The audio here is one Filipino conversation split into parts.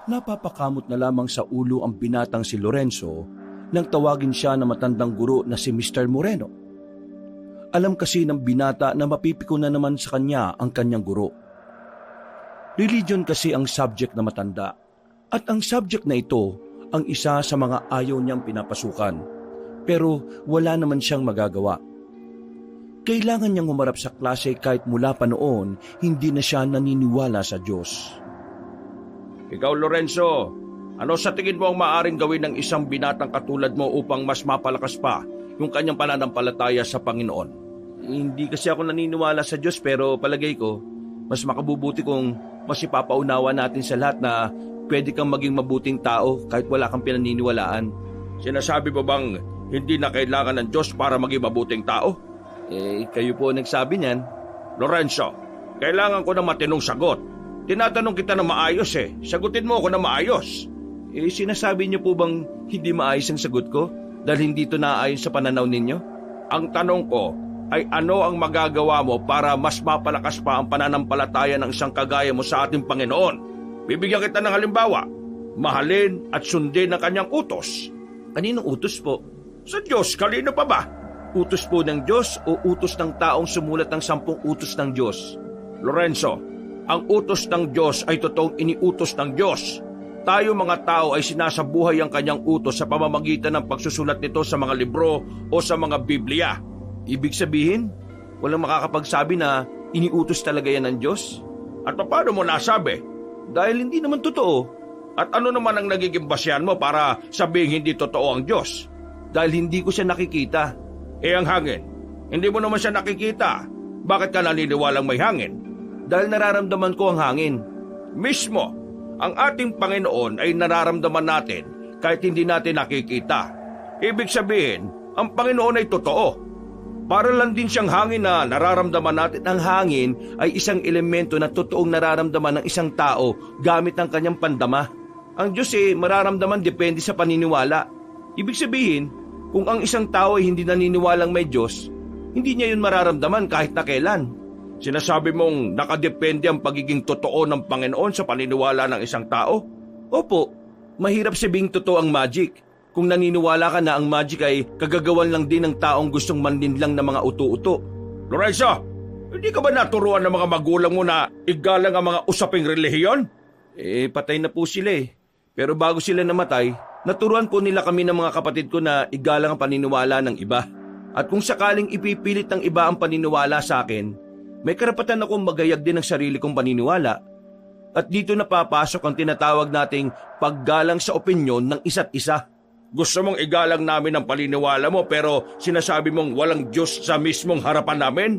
Napapakamot na lamang sa ulo ang binatang si Lorenzo nang tawagin siya na matandang guro na si Mr. Moreno. Alam kasi ng binata na mapipiko na naman sa kanya ang kanyang guro. Religion kasi ang subject na matanda at ang subject na ito ang isa sa mga ayaw niyang pinapasukan pero wala naman siyang magagawa. Kailangan niyang humarap sa klase kahit mula pa noon hindi na siya naniniwala sa Diyos. Ikaw, Lorenzo, ano sa tingin mo ang maaring gawin ng isang binatang katulad mo upang mas mapalakas pa yung kanyang pananampalataya sa Panginoon? Hindi kasi ako naniniwala sa Diyos pero palagay ko, mas makabubuti kung mas ipapaunawa natin sa lahat na pwede kang maging mabuting tao kahit wala kang pinaniniwalaan. Sinasabi mo bang hindi na kailangan ng Diyos para maging mabuting tao? Kayo po nagsabi niyan. Lorenzo, kailangan ko ng matinong sagot. Tinatanong kita na maayos Sagutin mo ako na maayos. Sinasabi niyo po bang hindi maayos ang sagot ko dahil hindi ito naayon sa pananaw ninyo? Ang tanong ko ay ano ang magagawa mo para mas mapalakas pa ang pananampalataya ng isang kagaya mo sa ating Panginoon? Bibigyan kita ng halimbawa. Mahalin at sundin ang kanyang utos. Kaninong utos po? Sa Diyos, kanino pa ba? Utos po ng Diyos o utos ng taong sumulat ng 10 utos ng Diyos? Lorenzo, ang utos ng Diyos ay totoong iniutos ng Diyos. Tayo mga tao ay sinasabuhay ang kanyang utos sa pamamagitan ng pagsusulat nito sa mga libro o sa mga Biblia. Ibig sabihin, walang makakapagsabi na iniutos talaga yan ng Diyos? At paano mo nasabi? Dahil hindi naman totoo. At ano naman ang nagiging basyan mo para sabihin hindi totoo ang Diyos? Dahil hindi ko siya nakikita. Ang hangin, hindi mo naman siya nakikita. Bakit ka naniniwalang may hangin? Dahil nararamdaman ko ang hangin. Mismo, ang ating Panginoon ay nararamdaman natin kahit hindi natin nakikita. Ibig sabihin, ang Panginoon ay totoo. Para lang din siyang hangin na nararamdaman natin. Ang hangin ay isang elemento na totoong nararamdaman ng isang tao gamit ang kanyang pandama. Ang Diyos mararamdaman depende sa paniniwala. Ibig sabihin, kung ang isang tao ay hindi naniniwalang may Diyos, hindi niya yun mararamdaman kahit na kailan. Sinasabi mong nakadepende ang pagiging totoo ng Panginoon sa paniniwala ng isang tao? Opo, mahirap sabing totoo ang magic. Kung naniniwala ka na ang magic ay kagagawan lang din ng taong gustong manlinlang ng mga uto-uto. Lorenzo, hindi ka ba naturuan ng mga magulang mo na igalang ang mga usaping relihiyon? Patay na po sila Pero bago sila namatay, naturuan po nila kami ng mga kapatid ko na igalang ang paniniwala ng iba. At kung sakaling ipipilit ng iba ang paniniwala sa akin, may karapatan akong magayag din ng sarili kong paniniwala. At dito na papasok ang tinatawag nating paggalang sa opinyon ng isa't isa. Gusto mong igalang namin ang paniniwala mo pero sinasabi mong walang Diyos sa mismong harapan namin?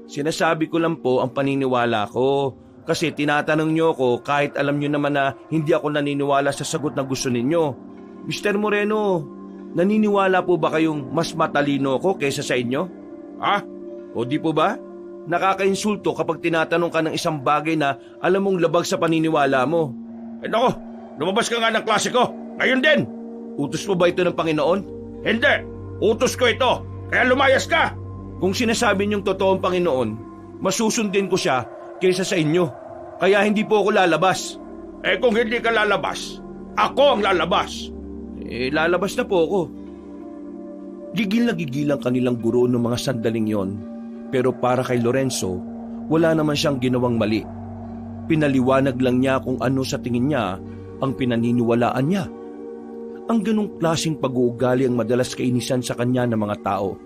Sinasabi ko lang po ang paniniwala ko. Kasi tinatanong niyo ako kahit alam niyo naman na hindi ako naniniwala sa sagot na gusto ninyo. Mr. Moreno, naniniwala po ba kayong mas matalino ako kaysa sa inyo? Ha? O di po ba? Nakakainsulto kapag tinatanong ka ng isang bagay na alam mong labag sa paniniwala mo. Nako, lumabas ka nga ng klase ko. Ngayon din. Utos mo ba ito ng Panginoon? Hindi. Utos ko ito. Kaya lumayas ka. Kung sinasabi niyong totoo ang Panginoon, masusundin ko siya kaysa sa inyo. Kaya hindi po ako lalabas. Kung hindi ka lalabas, ako ang lalabas. Lalabas na po ako. Gigil na gigil ang kanilang guro ng mga sandaling yon. Pero para kay Lorenzo, wala naman siyang ginawang mali. Pinaliwanag lang niya kung ano sa tingin niya ang pinaniniwalaan niya. Ang ganong klaseng pag-uugali ang madalas kainisan sa kanya ng mga tao.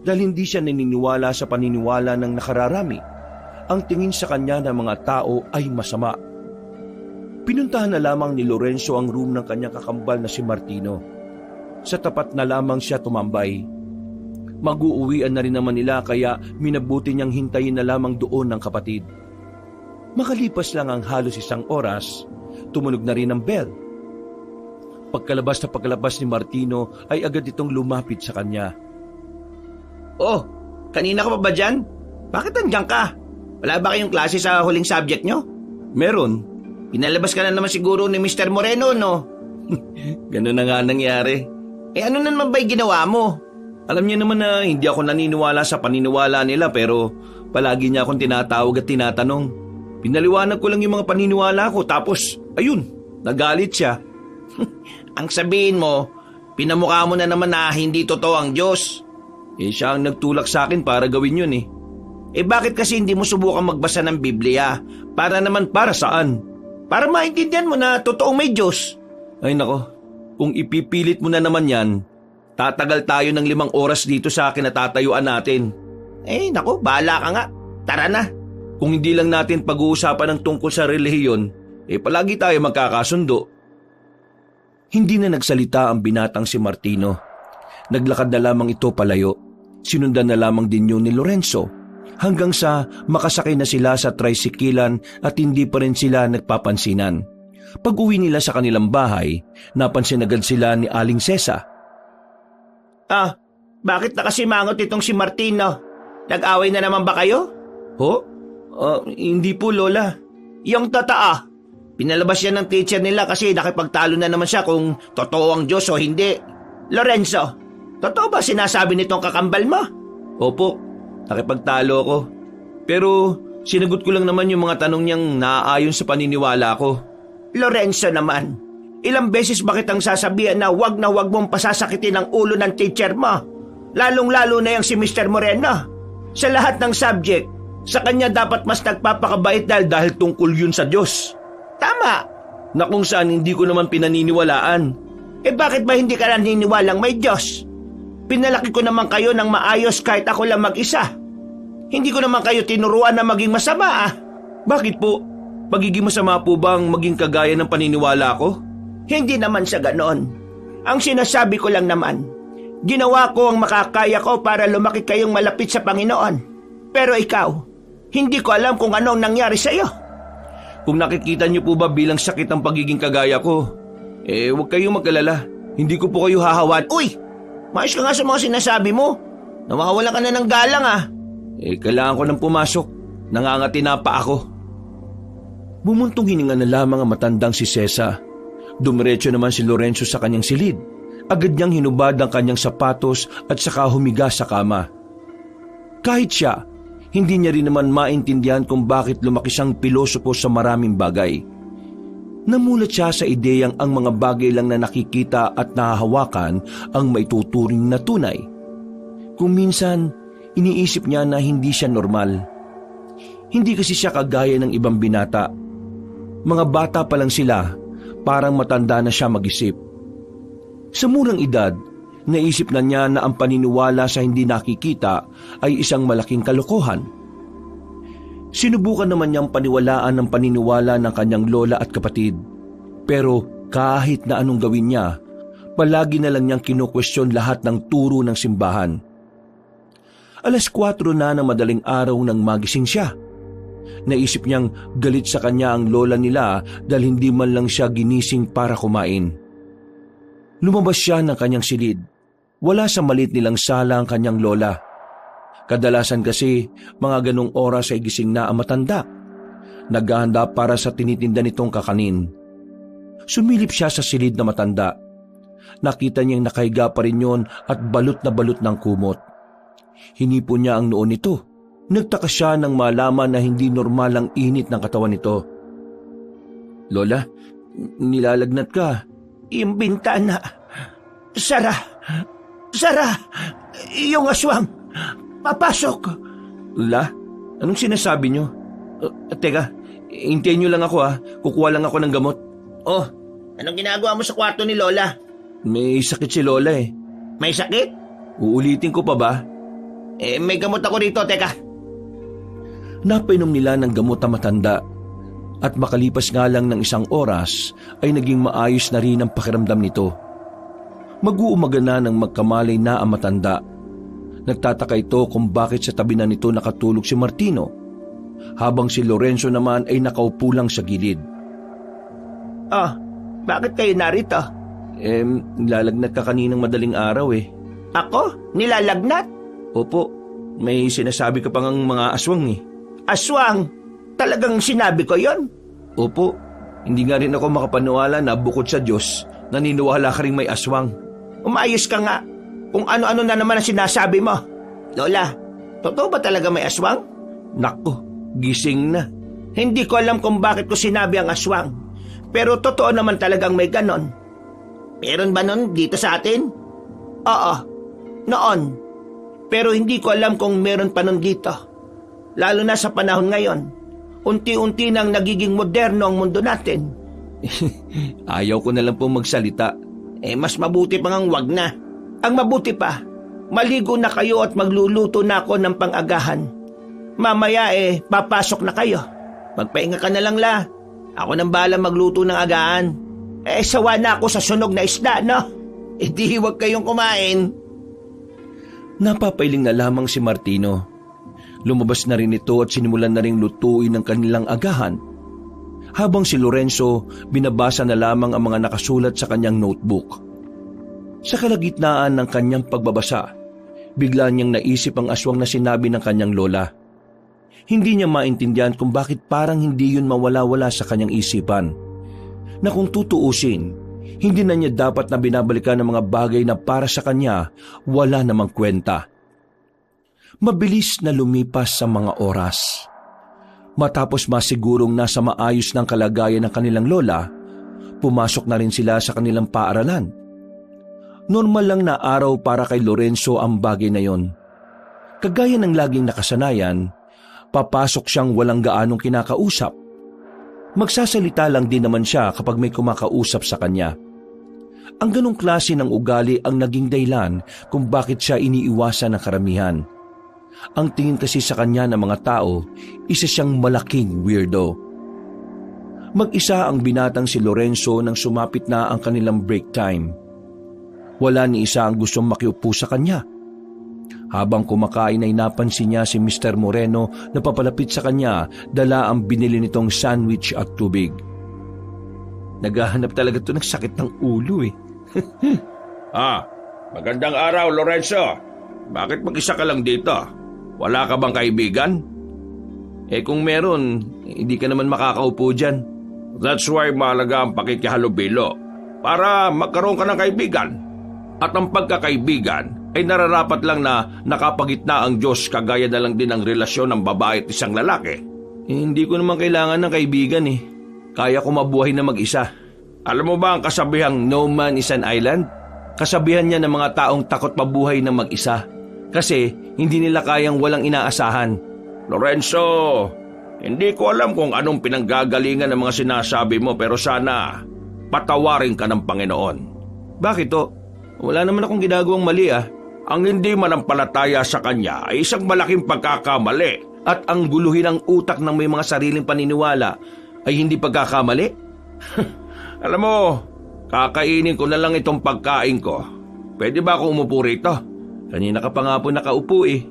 Dahil hindi siya naniniwala sa paniniwala ng nakararami. Ang tingin sa kanya ng mga tao ay masama. Pinuntahan na lamang ni Lorenzo ang room ng kanyang kakambal na si Martino. Sa tapat na lamang siya tumambay. Mag-uuwian na rin naman nila kaya minabuti niyang hintayin na lamang doon ng kapatid. Makalipas lang ang halos 1 oras, tumunog na rin ang bell. Pagkalabas ni Martino ay agad itong lumapit sa kanya. Oh, kanina ka pa ba dyan? Bakit nandiyan ka? Wala ba kayong klase sa huling subject nyo? Meron. Pinalabas ka na naman siguro ni Mr. Moreno, no? Ganun na nga nangyari. Ano naman ba'y ginawa mo? Alam niya naman na hindi ako naniniwala sa paniniwala nila pero palagi niya akong tinatawag at tinatanong. Pinaliwanag ko lang yung mga paniniwala ko tapos, ayun, Nagalit siya. Ang sabihin mo, pinamukha mo na naman na hindi totoo ang Diyos. Siya ang nagtulak sa akin para gawin yun eh. Bakit kasi hindi mo subukan magbasa ng Biblia? Para naman Para saan? para maintindihan mo na totoong may Diyos. Ay nako, kung ipipilit mo na naman yan, tatagal tayo ng 5 oras dito sa kinatatayuan natin. Naku, bahala ka nga. Tara na. Kung hindi lang natin pag-uusapan ng tungkol sa relihiyon, palagi tayo magkakasundo. Hindi na nagsalita ang binatang si Martino. Naglakad na lamang ito palayo. Sinundan na lamang din yun ni Lorenzo hanggang sa makasakay na sila sa tricyclean at hindi pa rin sila nagpapansinan. Pag-uwi nila sa kanilang bahay, napansin agad sila ni Aling Sesa. Bakit nakasimangot itong si Martino? Nag-away na naman ba kayo? Hindi po, Lola. Yung totoo. Pinalabas yan ng teacher nila kasi nakipagtalo na naman siya kung totoo ang Diyos o hindi. Lorenzo, totoo ba sinasabi nitong kakambal mo? Opo, nakipagtalo ako. Pero sinagot ko lang naman yung mga tanong niyang naaayon sa paniniwala ko. Lorenzo naman, ilang beses ba kitang sasabihan na wag mong pasasakitin ang ulo ng teacher mo? Lalong-lalo na yung si Mr. Moreno. Sa lahat ng subject, sa kanya dapat mas nagpapakabait dahil tungkol yun sa Diyos. Tama. Na kung saan hindi ko naman pinaniniwalaan. Bakit ba hindi ka naniniwalang may Diyos? Pinalaki ko naman kayo ng maayos kahit ako lang mag-isa. Hindi ko naman kayo tinuruan na maging masama. Bakit po? Pagiging masama po bang maging kagaya ng paniniwala ko? Hindi naman sa ganon. Ang sinasabi ko lang naman, ginawa ko ang makakaya ko para lumaki kayong malapit sa Panginoon. Pero ikaw, hindi ko alam kung ano ang nangyari sa iyo. Kung nakikita niyo po ba bilang sakit ang pagiging kagaya ko, huwag kayong mag-alala. Hindi ko po kayo hahawan. Uy! Maayos ka nga sa mga sinasabi mo. Nawawala ka na ng galang Kailangan ko nang pumasok. Nangangati na pa ako. Bumuntong hininga na lamang ang matandang si Sesa. Dumiretso naman si Lorenzo sa kanyang silid. Agad niyang hinubad ang kanyang sapatos at saka humiga sa kama. Kahit siya, hindi niya rin naman maintindihan kung bakit lumaki siyang pilosopo sa maraming bagay. Namulat siya sa ideyang ang mga bagay lang na nakikita at nahahawakan ang maituturing na tunay. Kung minsan, iniisip niya na hindi siya normal. Hindi kasi siya kagaya ng ibang binata. Mga bata pa lang sila, parang matanda na siya mag-isip. Sa murang edad, naisip na niya na ang paniniwala sa hindi nakikita ay isang malaking kalokohan. Sinubukan naman niyang paniwalaan ang paniniwala ng kanyang lola at kapatid. Pero kahit na anong gawin niya, palagi na lang niyang kinukwestiyon lahat ng turo ng simbahan. 4:00 na ng madaling araw nang magising siya. Naisip niyang galit sa kanya ang lola nila dahil hindi man lang siya ginising para kumain. Lumabas siya ng kanyang silid. Wala sa maliit nilang sala ang kanyang lola. Kadalasan kasi mga ganong oras ay gising na ang matanda. Naghahanda para sa tinitinda nitong kakanin. Sumilip siya sa silid na matanda. Nakita niyang nakahiga pa rin yun at balot na balot ng kumot. Hinipo niya ang noo nito. Nagtaka siya nang malaman na hindi normal ang init ng katawan nito. Lola, nilalagnat ka. Yung bintana. Sara! Yung aswang! Papasok! La, anong sinasabi niyo? Teka, hintayin niyo lang ako Kukuha lang ako ng gamot. Oh, anong ginagawa mo sa kwarto ni Lola? May sakit si Lola May sakit? Uulitin ko pa ba? May gamot ako rito, teka. Napainom nila ng gamot ang matanda. At makalipas nga lang ng 1 oras ay naging maayos na rin ang pakiramdam nito. Mag-uumaga na nang magkamalay na ang matanda. Nagtataka ito kung bakit sa tabi na nito nakatulog si Martino, habang si Lorenzo naman ay nakaupo lang sa gilid. Bakit kayo narito? Nilalagnat ka kaninang madaling araw Ako? Nilalagnat? Opo, may sinasabi ka pang mga aswang Aswang? Talagang sinabi ko yon? Opo, hindi nga rin ako makapaniwala na bukod sa Diyos, naniniwala ka rin may aswang. Umayos ka nga. Kung ano-ano na naman ang sinasabi mo. Lola, totoo ba talaga may aswang? Nako, gising na. Hindi ko alam kung bakit ko sinabi ang aswang. Pero totoo naman talagang may ganon. Meron ba nun dito sa atin? Oo, noon. Pero hindi ko alam kung meron pa nun dito. Lalo na sa panahon ngayon. Unti-unti nang nagiging moderno ang mundo natin. Ayaw ko na lang po magsalita. Mas mabuti pang ang wag na. Ang mabuti pa, maligo na kayo at magluluto na ako ng pang-agahan. Mamaya papasok na kayo. Magpahinga ka na lang la. Ako nang bahala magluto ng agahan. Sawa na ako sa sunog na isda, no? Di huwag kayong kumain. Napapailing na lamang si Martino. Lumabas na rin ito at sinimulan na ring lutuin ang kanilang agahan. Habang si Lorenzo, binabasa na lamang ang mga nakasulat sa kanyang notebook. Sa kalagitnaan ng kanyang pagbabasa, bigla niyang naisip ang aswang na sinabi ng kanyang lola. Hindi niya maintindihan kung bakit parang hindi yun mawala-wala sa kanyang isipan. Na kung tutuusin, hindi na niya dapat na binabalikan ng mga bagay na para sa kanya wala namang kwenta. Mabilis na lumipas sa mga oras. Matapos masigurong nasa maayos ng kalagayan ng kanilang lola, pumasok na rin sila sa kanilang paaralan. Normal lang na araw para kay Lorenzo ang bagay na yon. Kagaya ng laging nakasanayan, papasok siyang walang gaanong kinakausap. Magsasalita lang din naman siya kapag may kumakausap sa kanya. Ang ganong klase ng ugali ang naging dahilan kung bakit siya iniiwasan ng karamihan. Ang tingin kasi sa kanya ng mga tao, isa siyang malaking weirdo. Mag-isa ang binatang si Lorenzo nang sumapit na ang kanilang break time. Wala ni isa ang gustong makiupo sa kanya. Habang kumakain ay napansin niya si Mr. Moreno na papalapit sa kanya, dala ang binili nitong sandwich at tubig. Naghahanap talaga ito ng sakit ng ulo eh. Magandang araw, Lorenzo. Bakit mag-isa ka lang dito? Wala ka bang kaibigan? Kung meron, hindi ka naman makakaupo dyan. That's why mahalaga ang pakikihalubilo. Para magkaroon ka ng kaibigan. At ang pagkakaibigan ay nararapat lang na nakapagitna ang Diyos, kagaya na lang din ang relasyon ng babae at isang lalaki. Hindi ko naman kailangan ng kaibigan eh. Kaya ko mabuhay na mag-isa. Alam mo ba ang kasabihang No man is an island? Kasabihan niya ng mga taong takot mabuhay na mag-isa. Kasi hindi nila kayang walang inaasahan. Lorenzo, hindi ko alam kung anong pinanggagalingan ng mga sinasabi mo, pero sana patawarin ka ng Panginoon. Bakit to? Wala naman akong ginagawang mali ah. Ang hindi manampalataya sa Kanya ay isang malaking pagkakamali. At ang guluhin ng utak ng may mga sariling paniniwala ay hindi pagkakamali? Alam mo, kakainin ko na lang itong pagkain ko. Pwede ba akong umupo rito? Kanina ka pa nga po nakaupo eh.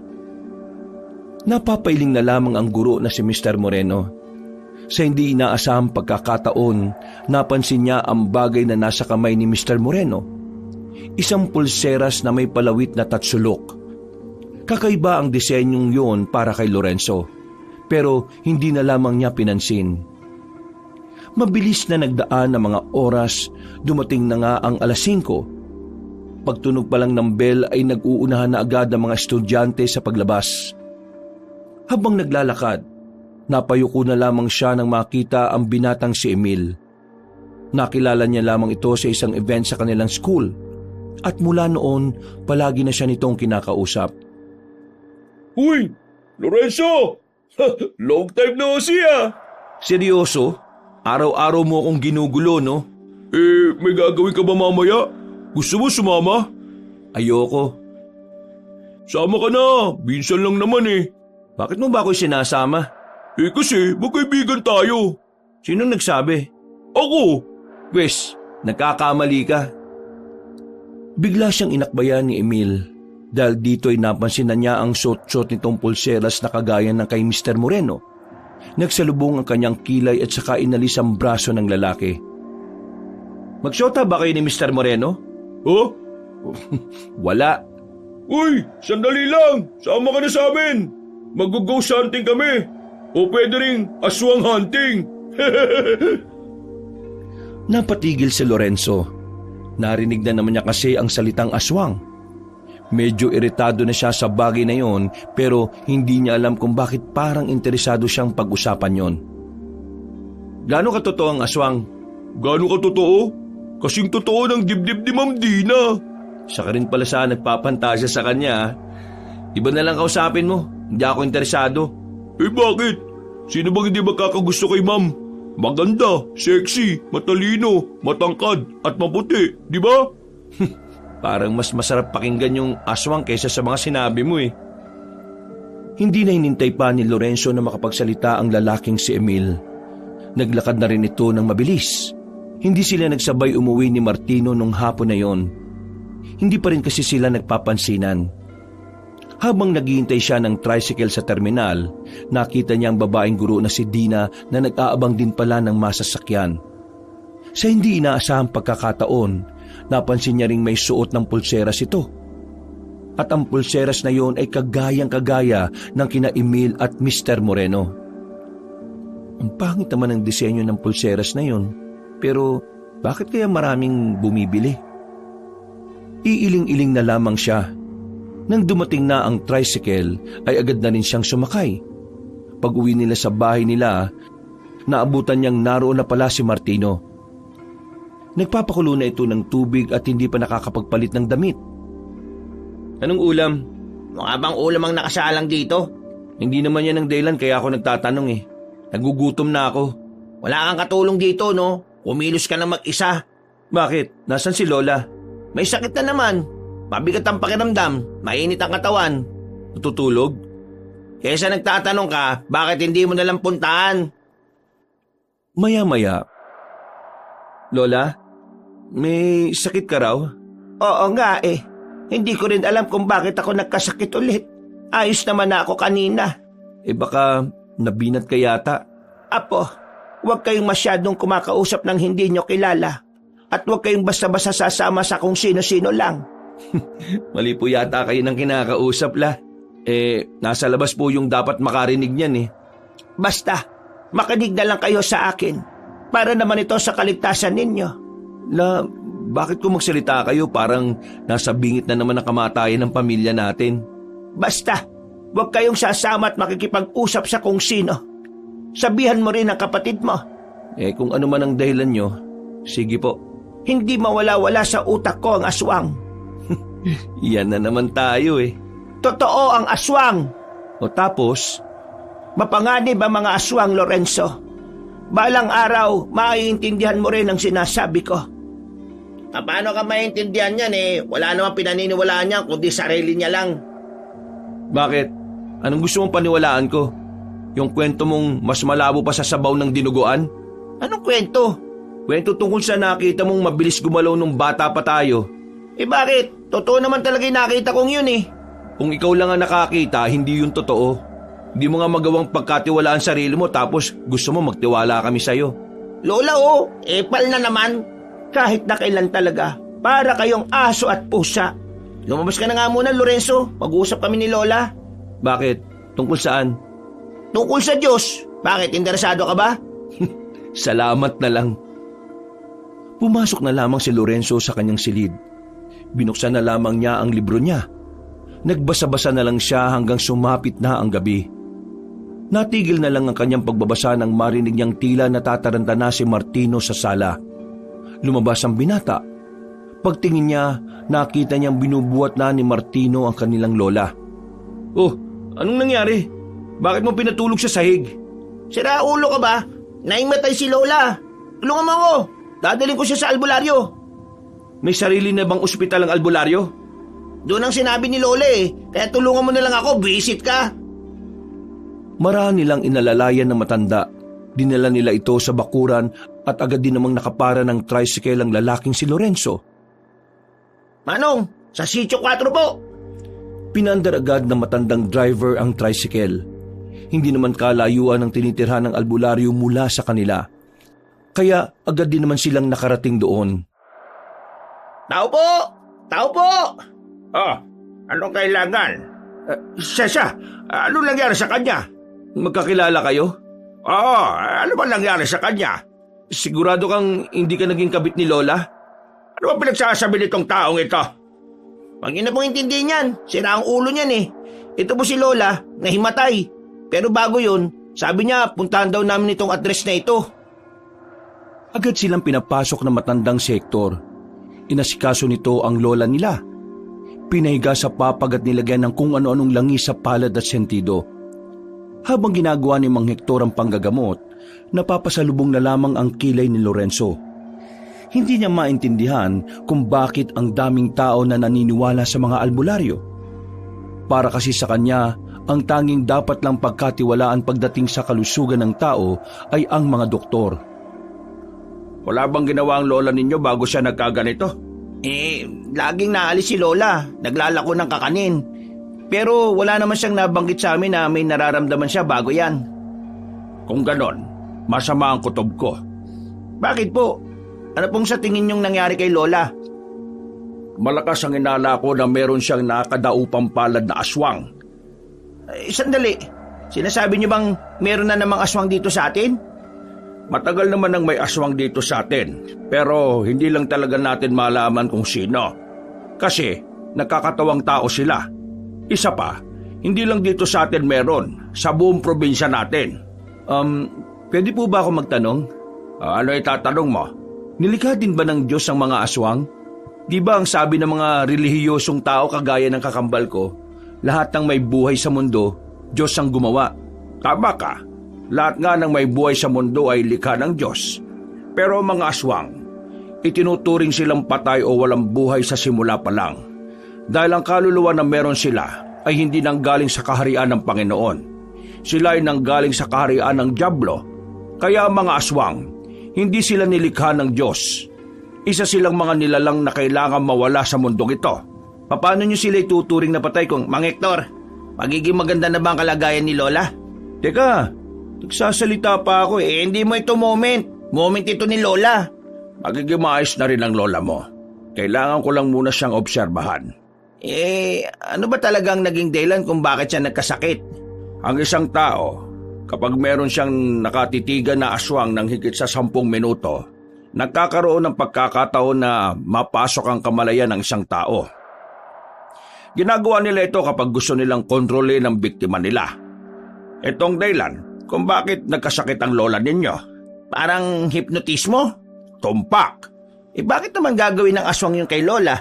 Napapailing na lamang ang guro na si Mr. Moreno. Sa hindi inaasahang pagkakataon, napansin niya ang bagay na nasa kamay ni Mr. Moreno. Isang pulseras na may palawit na tatsulok. Kakaiba ang disenyong yun para kay Lorenzo, pero hindi na lamang niya pinansin. Mabilis na nagdaan ng mga oras, dumating na nga ang 5:00. Pagtunog pa lang ng bell ay nag-uunahan na agad ang mga estudyante sa paglabas. Habang naglalakad, napayuko na lamang siya nang makita ang binatang si Emil. Nakilala niya lamang ito sa isang event sa kanilang school, at mula noon, palagi na siya nitong kinakausap. Uy, Lorenzo! Long time no see ah! Seryoso? Araw-araw mo akong ginugulo, no? May gagawin ka ba mamaya? Gusto mo sumama? Ayoko. Sama ka na, minsan lang naman eh. Bakit mo ba ako'y sinasama? Kasi magkaibigan tayo. Sinong nagsabi? Ako! Wes, nagkakamali ka. Bigla siyang inakbayan ni Emil dahil dito'y napansin na niya ang suot-suot nitong pulseras na kagaya ng kay Mr. Moreno. Nagsalubong ang kanyang kilay at saka inalis ang braso ng lalaki. Magsyota ba kayo ni Mr. Moreno? Oh? Wala. Uy, sandali lang! Sama ka na sa amin! Mag-ghost hunting kami! O pwede ring aswang hunting! Napatigil si Lorenzo. Narinig na naman niya kasi ang salitang aswang. Medyo iritado na siya sa bagay na yon, pero hindi niya alam kung bakit parang interesado siyang pag-usapan yon. Gaano katotoo ang aswang? Gaano ka totoo? Kasing totoo ng dibdib ni Ma'am Dina. Siya ka rin pala sa nagpapantasya sa kanya. Iba na lang kausapin mo. Hindi ako interesado. Eh bakit? Sino bang hindi magkakagusto kay Ma'am? Maganda, sexy, matalino, matangkad at maputi, di ba? Parang mas masarap pakinggan yung aswang kaysa sa mga sinabi mo eh. Hindi na hinintay pa ni Lorenzo na makapagsalita ang lalaking si Emil. Naglakad na rin ito ng mabilis. Hindi sila nagsabay umuwi ni Martino nung hapon na yon. Hindi pa rin kasi sila nagpapansinan. Habang naghihintay siya ng tricycle sa terminal, nakita niya ang babaeng guro na si Dina na nag-aabang din pala ng masasakyan. Sa hindi inaasahang pagkakataon, napansin niya ring may suot ng pulseras ito. At ang pulseras na yon ay kagayang-kagaya ng kina Emil at Mr. Moreno. Ang pangit naman ang disenyo ng pulseras na yon, pero bakit kaya maraming bumibili? Iiling-iling na lamang siya. Nang dumating na ang tricycle ay agad na rin siyang sumakay. Pag-uwi nila sa bahay nila, naabutan niyang naroon na pala si Martino. Nagpapakulo na ito ng tubig at hindi pa nakakapagpalit ng damit. Anong ulam? Mukha bang ulam ang nakasalang dito? Hindi naman yan ang dahilan kaya ako nagtatanong eh. Nagugutom na ako. Wala kang katulong dito, no? Kumilos ka na mag-isa. Bakit? Nasaan si Lola? May sakit na naman. Mabigat ang pakiramdam, mainit ang katawan. Natutulog? Kesa nagtatanong ka, bakit hindi mo nalang puntahan? Maya-maya. Lola, may sakit ka raw? Oo nga eh. Hindi ko rin alam kung bakit ako nagkasakit ulit. Ayos naman na ako kanina. Eh baka nabinat ka yata. Apo, huwag kayong masyadong kumakausap ng hindi nyo kilala. At huwag kayong basta-basta sasama sa kung sino-sino lang. Mali po yata kayo ng kinakausap la. Nasa labas po yung dapat makarinig niyan eh. Basta, makinig na lang kayo sa akin. Para naman ito sa kaligtasan ninyo. La, bakit kung magsalita kayo parang nasa bingit na naman ang kamatayan ng pamilya natin? Basta, huwag kayong sasama at makikipag-usap sa kung sino. Sabihan mo rin ang kapatid mo. Kung ano man ang dahilan nyo, sige po. Hindi mawala-wala sa utak ko ang aswang. Yan na naman tayo eh. Totoo ang aswang. O tapos? Mapanganib ang mga aswang, Lorenzo. Balang araw, maiintindihan mo rin ang sinasabi ko. Paano ka maiintindihan yan eh? Wala namang pinaniniwalaan niya kundi sarili niya lang. Bakit? Anong gusto mong paniwalaan ko? Yung kwento mong mas malabo pa sa sabaw ng dinuguan? Anong kwento? Kwento tungkol sa nakita mong mabilis gumalaw nung bata pa tayo. Eh bakit? Totoo naman talaga yung nakita kong yun eh. Kung ikaw lang ang nakakita, hindi yun totoo. Hindi mo nga magawang pagkatiwalaan sarili mo tapos gusto mo magtiwala kami sa'yo. Lola epal na naman. Kahit na kailan talaga, para kayong aso at pusa. Lumabas ka na nga muna, Lorenzo. Mag-uusap kami ni Lola. Bakit? Tungkol saan? Tungkol sa Diyos. Bakit? Interesado ka ba? Salamat na lang. Pumasok na lamang si Lorenzo sa kanyang silid. Binuksan na lamang niya ang libro niya. Nagbasa-basa na lang siya hanggang sumapit na ang gabi. Natigil na lang ang kanyang pagbabasa nang marinig niyang tila natataranta na si Martino sa sala. Lumabas ang binata. Pagtingin niya, nakita niyang binubuhat na ni Martino ang kanilang lola. Oh, anong nangyari? Bakit mo pinatulog sa sahig? Sira ulo ka ba? Naimatay si Lola. Tulungan mo ako. Dadaling ko siya sa albularyo. May sarili na bang ospital ang albularyo? Doon ang sinabi ni Lola eh. Kaya tulungan mo na lang ako, visit ka. Marami nilang inalalayan ng matanda. Dinala nila ito sa bakuran at agad din namang nakapara ng tricycle ang lalaking si Lorenzo. Manong, sa Sitio 4 po. Pinandar agad ng matandang driver ang tricycle. Hindi naman kalayuan ang tinitirhan ng albularyo mula sa kanila. Kaya agad din naman silang nakarating doon. Tao po! Tao po! Anong kailangan? Siya, ano nangyari sa kanya? Magkakilala kayo? Ano ba nangyari sa kanya? Sigurado kang hindi ka naging kabit ni Lola? Ano ba pinagsasabi nitong taong ito? Pag yun na pong intindihin niyan, sira ang ulo niyan eh. Ito po si Lola, nahimatay. Pero bago yun, sabi niya puntahan daw namin itong address na ito. Agad silang pinapasok ng matandang si Hector. Inasikaso nito ang lola nila. Pinahiga sa papag at nilagyan ng kung ano-anong langis sa palad at sentido. Habang ginagawa ni Mang Hector ang panggagamot, napapasalubong na lamang ang kilay ni Lorenzo. Hindi niya maintindihan kung bakit ang daming tao na naniniwala sa mga albularyo. Para kasi sa kanya, ang tanging dapat lang pagkatiwalaan pagdating sa kalusugan ng tao ay ang mga doktor. Wala bang ginawa ang lola ninyo bago siya nagkaganito? Laging naalis si Lola. Naglalako ng kakanin. Pero wala naman siyang nabanggit sa amin na may nararamdaman siya bago yan. Kung ganon, masama ang kutob ko. Bakit po? Ano pong sa tingin niyong nangyari kay Lola? Malakas ang inala ko na meron siyang nakadaupang palad na aswang. Sandali. Sinasabi niyo bang meron na namang aswang dito sa atin? Matagal naman nang may aswang dito sa atin, pero hindi lang talaga natin malaman kung sino. Kasi nakakatawang tao sila. Isa pa, hindi lang dito sa atin meron, sa buong probinsya natin. Pwede po ba ako magtanong? Ano itatanong mo? Nilikha din ba ng Diyos ang mga aswang? Di ba ang sabi ng mga relihiyosong tao kagaya ng kakambal ko, lahat ng may buhay sa mundo, Diyos ang gumawa? Tama ka. Lahat nga ng may buhay sa mundo ay likha ng Diyos. Pero mga aswang, itinuturing silang patay o walang buhay sa simula pa lang. Dahil ang kaluluwa na meron sila ay hindi nanggaling sa kaharian ng Panginoon. Sila ay nanggaling sa kaharian ng Diablo. Kaya mga aswang, hindi sila nilikha ng Diyos. Isa silang mga nilalang na kailangan mawala sa mundong ito. Paano niyo sila ituturing na patay kung, Mang Hector, magiging maganda na ba ang kalagayan ni Lola? Teka, nagsasalita pa ako eh. Hindi mo ito moment. Moment ito ni Lola. Magiging maayos na rin ang lola mo. Kailangan ko lang muna siyang obserbahan. Ano ba talagang naging dahilan kung bakit siya nagkasakit? Ang isang tao, kapag meron siyang nakatitigan na aswang ng higit sa 10 minuto, nagkakaroon ng pagkakataon na mapasok ang kamalayan ng isang tao. Ginagawa nila ito kapag gusto nilang kontrolin ang biktima nila. Itong dahilan kung bakit nagkasakit ang lola ninyo. Parang hipnotismo? Tumpak! Bakit naman gagawin ng aswang yun kay Lola?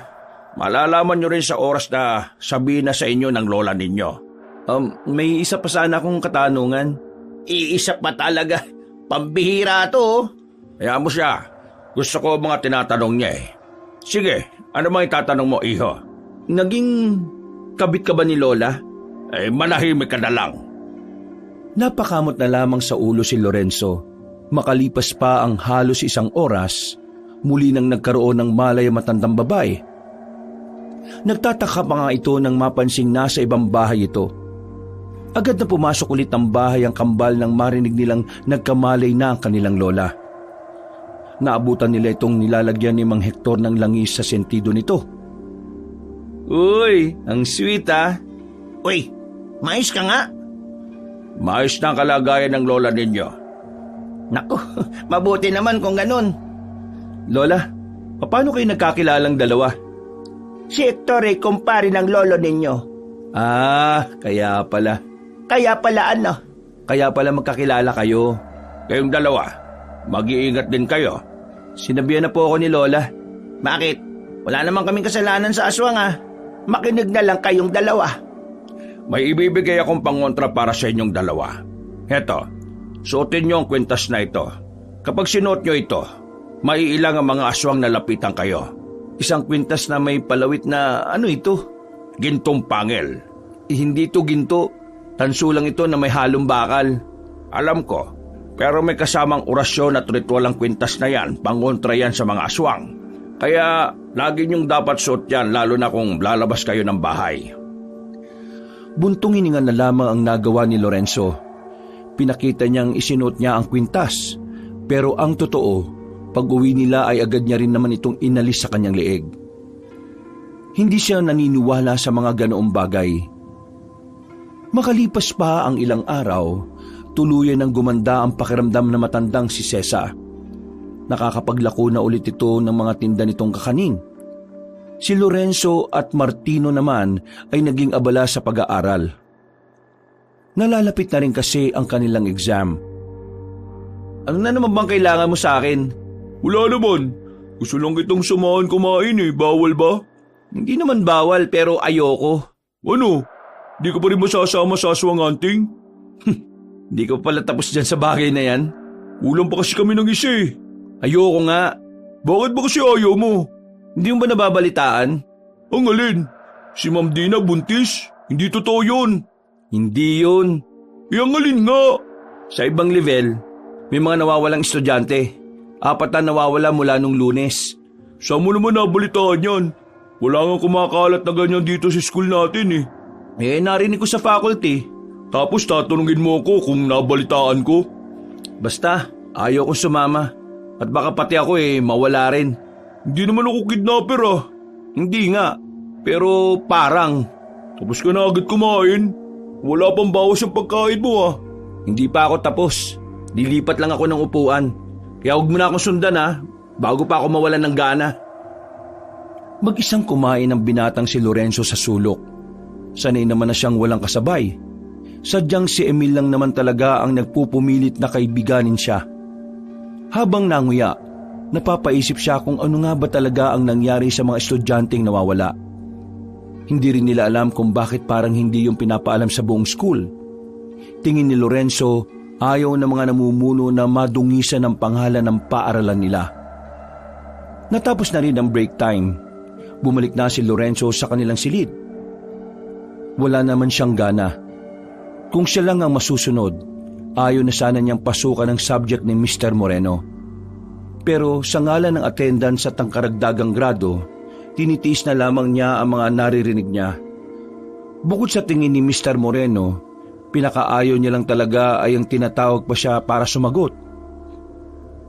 Malalaman nyo rin sa oras na sabihin na sa inyo ng lola ninyo. May isa pa sana akong katanungan. Iisa pa talaga. Pambihira to. Kaya mo siya. Gusto ko mga tinatanong niya eh. Sige, ano mang itatanong mo, iho? Naging kabit ka ba ni Lola? Manahimik ka na lang. Napakamot na lamang sa ulo si Lorenzo. Makalipas pa ang halos 1 oras, muli nang nagkaroon ng malay ang matandang babae. Nagtataka pa nga ito nang mapansing nasa ibang bahay ito. Agad na pumasok ulit ng bahay ang kambal nang marinig nilang nagkamalay na ang kanilang lola. Naabutan nila itong nilalagyan ni Mang Hector ng langis sa sentido nito. Uy, ang sweet ah. Uy, mais ka nga. Mais na ang kalagayan ng lola ninyo. Naku, mabuti naman kung ganun. Lola, paano kayo nagkakilalang dalawa? Si Hector ay kumpare ng lolo ninyo. Kaya pala. Kaya pala ano? Kaya pala magkakilala kayo. Kayong dalawa, mag-iingat din kayo. Sinabihan na po ako ni Lola. Bakit? Wala naman kaming kasalanan sa aswang ah. Makinig na lang kayong dalawa. May ibibigay akong pangontra para sa inyong dalawa. Heto, suotin niyo ang kwintas na ito. Kapag sinuot niyo ito, maiilang ang mga aswang na lapitan kayo. Isang kwintas na may palawit na ano ito? Gintong pangil. Hindi ito ginto. Tanso lang ito na may halong bakal. Alam ko, pero may kasamang orasyon at ritual ang kwintas na yan, pangontra yan sa mga aswang. Kaya lagi niyong dapat suot yan lalo na kung lalabas kayo ng bahay. Buntong hininga na lamang ang nagawa ni Lorenzo. Pinakita niyang isinuot niya ang kwintas. Pero ang totoo, pag-uwi nila ay agad niya rin naman itong inalis sa kanyang leeg. Hindi siya naniniwala sa mga ganoong bagay. Makalipas pa ang ilang araw, tuluyan ng gumanda ang pakiramdam na matandang si Cesa. Nakakapaglako na ulit ito ng mga tinda nitong kakaning. Si Lorenzo at Martino naman ay naging abala sa pag-aaral. Nalalapit na rin kasi ang kanilang exam. Ano na naman bang kailangan mo sa akin? Wala naman. Gusto lang kitang samahan kumain eh. Bawal ba? Hindi naman bawal pero ayoko. Ano? Di ka pa rin masasama sa aswang hunting? Hindi ko pala tapos dyan sa bagay na yan. Kulang pa kasi kami ng isa eh. Ayoko nga. Bakit ba kasi ayaw mo? Hindi mo ba nababalitaan? Ang alin? Si Ma'am Dina buntis? Hindi totoo yun. Hindi yun. Ang alin nga? Sa ibang level, may mga nawawalang estudyante. 4 na nawawala mula nung Lunes. Saan mo naman nabalitaan yan? Wala nga kumakalat na ganyan dito sa school natin eh. Narinig ko sa faculty. Tapos tatanungin mo ako kung nabalitaan ko. Basta, ayaw kong sumama. At baka pati ako mawala rin. Hindi naman ako kidnapper ah. Hindi nga, pero parang. Tapos ka na agad kumain. Wala pang bawas yung pagkain mo ah. Hindi pa ako tapos. Dilipat lang ako ng upuan. Kaya huwag mo na akong sundan bago pa ako mawalan ng gana. Mag-isang kumain ang binatang si Lorenzo sa sulok. Sanay naman na siyang walang kasabay. Sadyang si Emil lang naman talaga ang nagpupumilit na kaibiganin siya. Habang nanguya, napapaisip siya kung ano nga ba talaga ang nangyari sa mga estudyanteng nawawala. Hindi rin nila alam kung bakit parang hindi yung pinapaalam sa buong school. Tingin ni Lorenzo, ayaw ng mga namumuno na madungisan ang pangalan ng paaralan nila. Natapos na rin ang break time. Bumalik na si Lorenzo sa kanilang silid. Wala naman siyang gana. Kung siya lang ang masusunod, ayaw na sana niyang pasukan ang subject ni Mr. Moreno. Pero sa ngalan ng attendance at ang karagdagang grado, tinitiis na lamang niya ang mga naririnig niya. Bukod sa tingin ni Mr. Moreno, pinakaayaw niya lang talaga ay ang tinatawag pa siya para sumagot.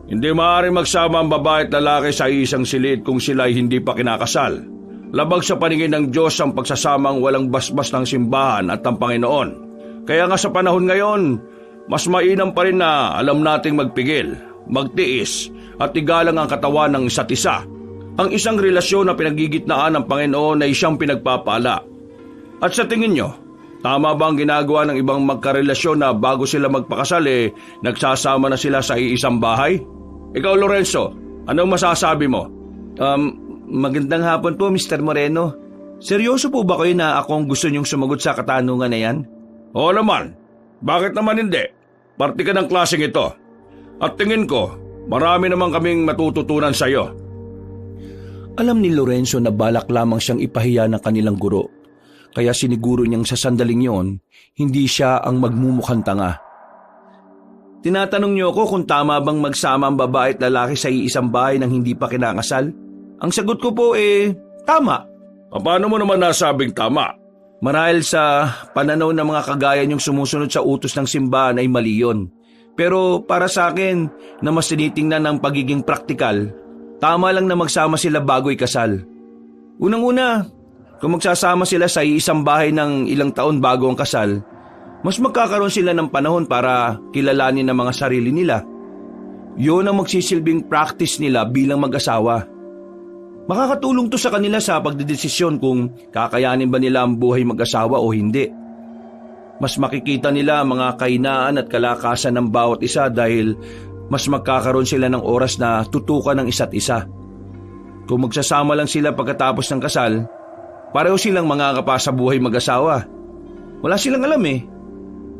Hindi maaaring magsama ang babae at lalaki sa isang silid kung sila ay hindi pa kinakasal. Labag sa paningin ng Diyos ang pagsasamang walang basbas ng simbahan at ng Panginoon. Kaya nga sa panahon ngayon, mas mainam pa rin na alam nating magpigil, magtiis at igalang ang katawan ng isa't isa. Ang isang relasyon na pinagigitnaan ng Panginoon ay siyang pinagpapala. At sa tingin nyo, tama ba ang ginagawa ng ibang magkarelasyon na bago sila magpakasal nagsasama na sila sa iisang bahay? Ikaw Lorenzo, anong masasabi mo? Magandang hapon po Mr. Moreno. Seryoso po ba kayo na akong gusto niyong sumagot sa katanungan na yan? Oo naman. Bakit naman hindi? Parte ka ng klaseng ito. At tingin ko, marami naman kaming matututunan sa iyo. Alam ni Lorenzo na balak lamang siyang ipahiya ng kanilang guro. Kaya siniguro niyang sa sandaling yon, hindi siya ang magmumukhang tanga. Tinatanong niyo ako kung tama bang magsama ang babae at lalaki sa iisang bahay nang hindi pa kinakasal? Ang sagot ko po tama. Paano mo naman nasabing tama? Marahil sa pananaw ng mga kagaya niyong sumusunod sa utos ng simbahan ay mali yun. Pero para sa akin, na mas tinitingnan ng pagiging praktikal, tama lang na magsama sila bago ikasal. Unang-una, kung magsasama sila sa iisang bahay ng ilang taon bago ang kasal, mas magkakaroon sila ng panahon para kilalanin ang mga sarili nila. Yun ang magsisilbing practice nila bilang mag-asawa. Makakatulong to sa kanila sa pagdedesisyon kung kakayanin ba nila ang buhay mag-asawa o hindi. Mas makikita nila ang mga kahinaan at kalakasan ng bawat isa dahil mas magkakaroon sila ng oras na tutukan ng isa't isa. Kung magsasama lang sila pagkatapos ng kasal, pareho silang mangangapa sa buhay mag-asawa. Wala silang alam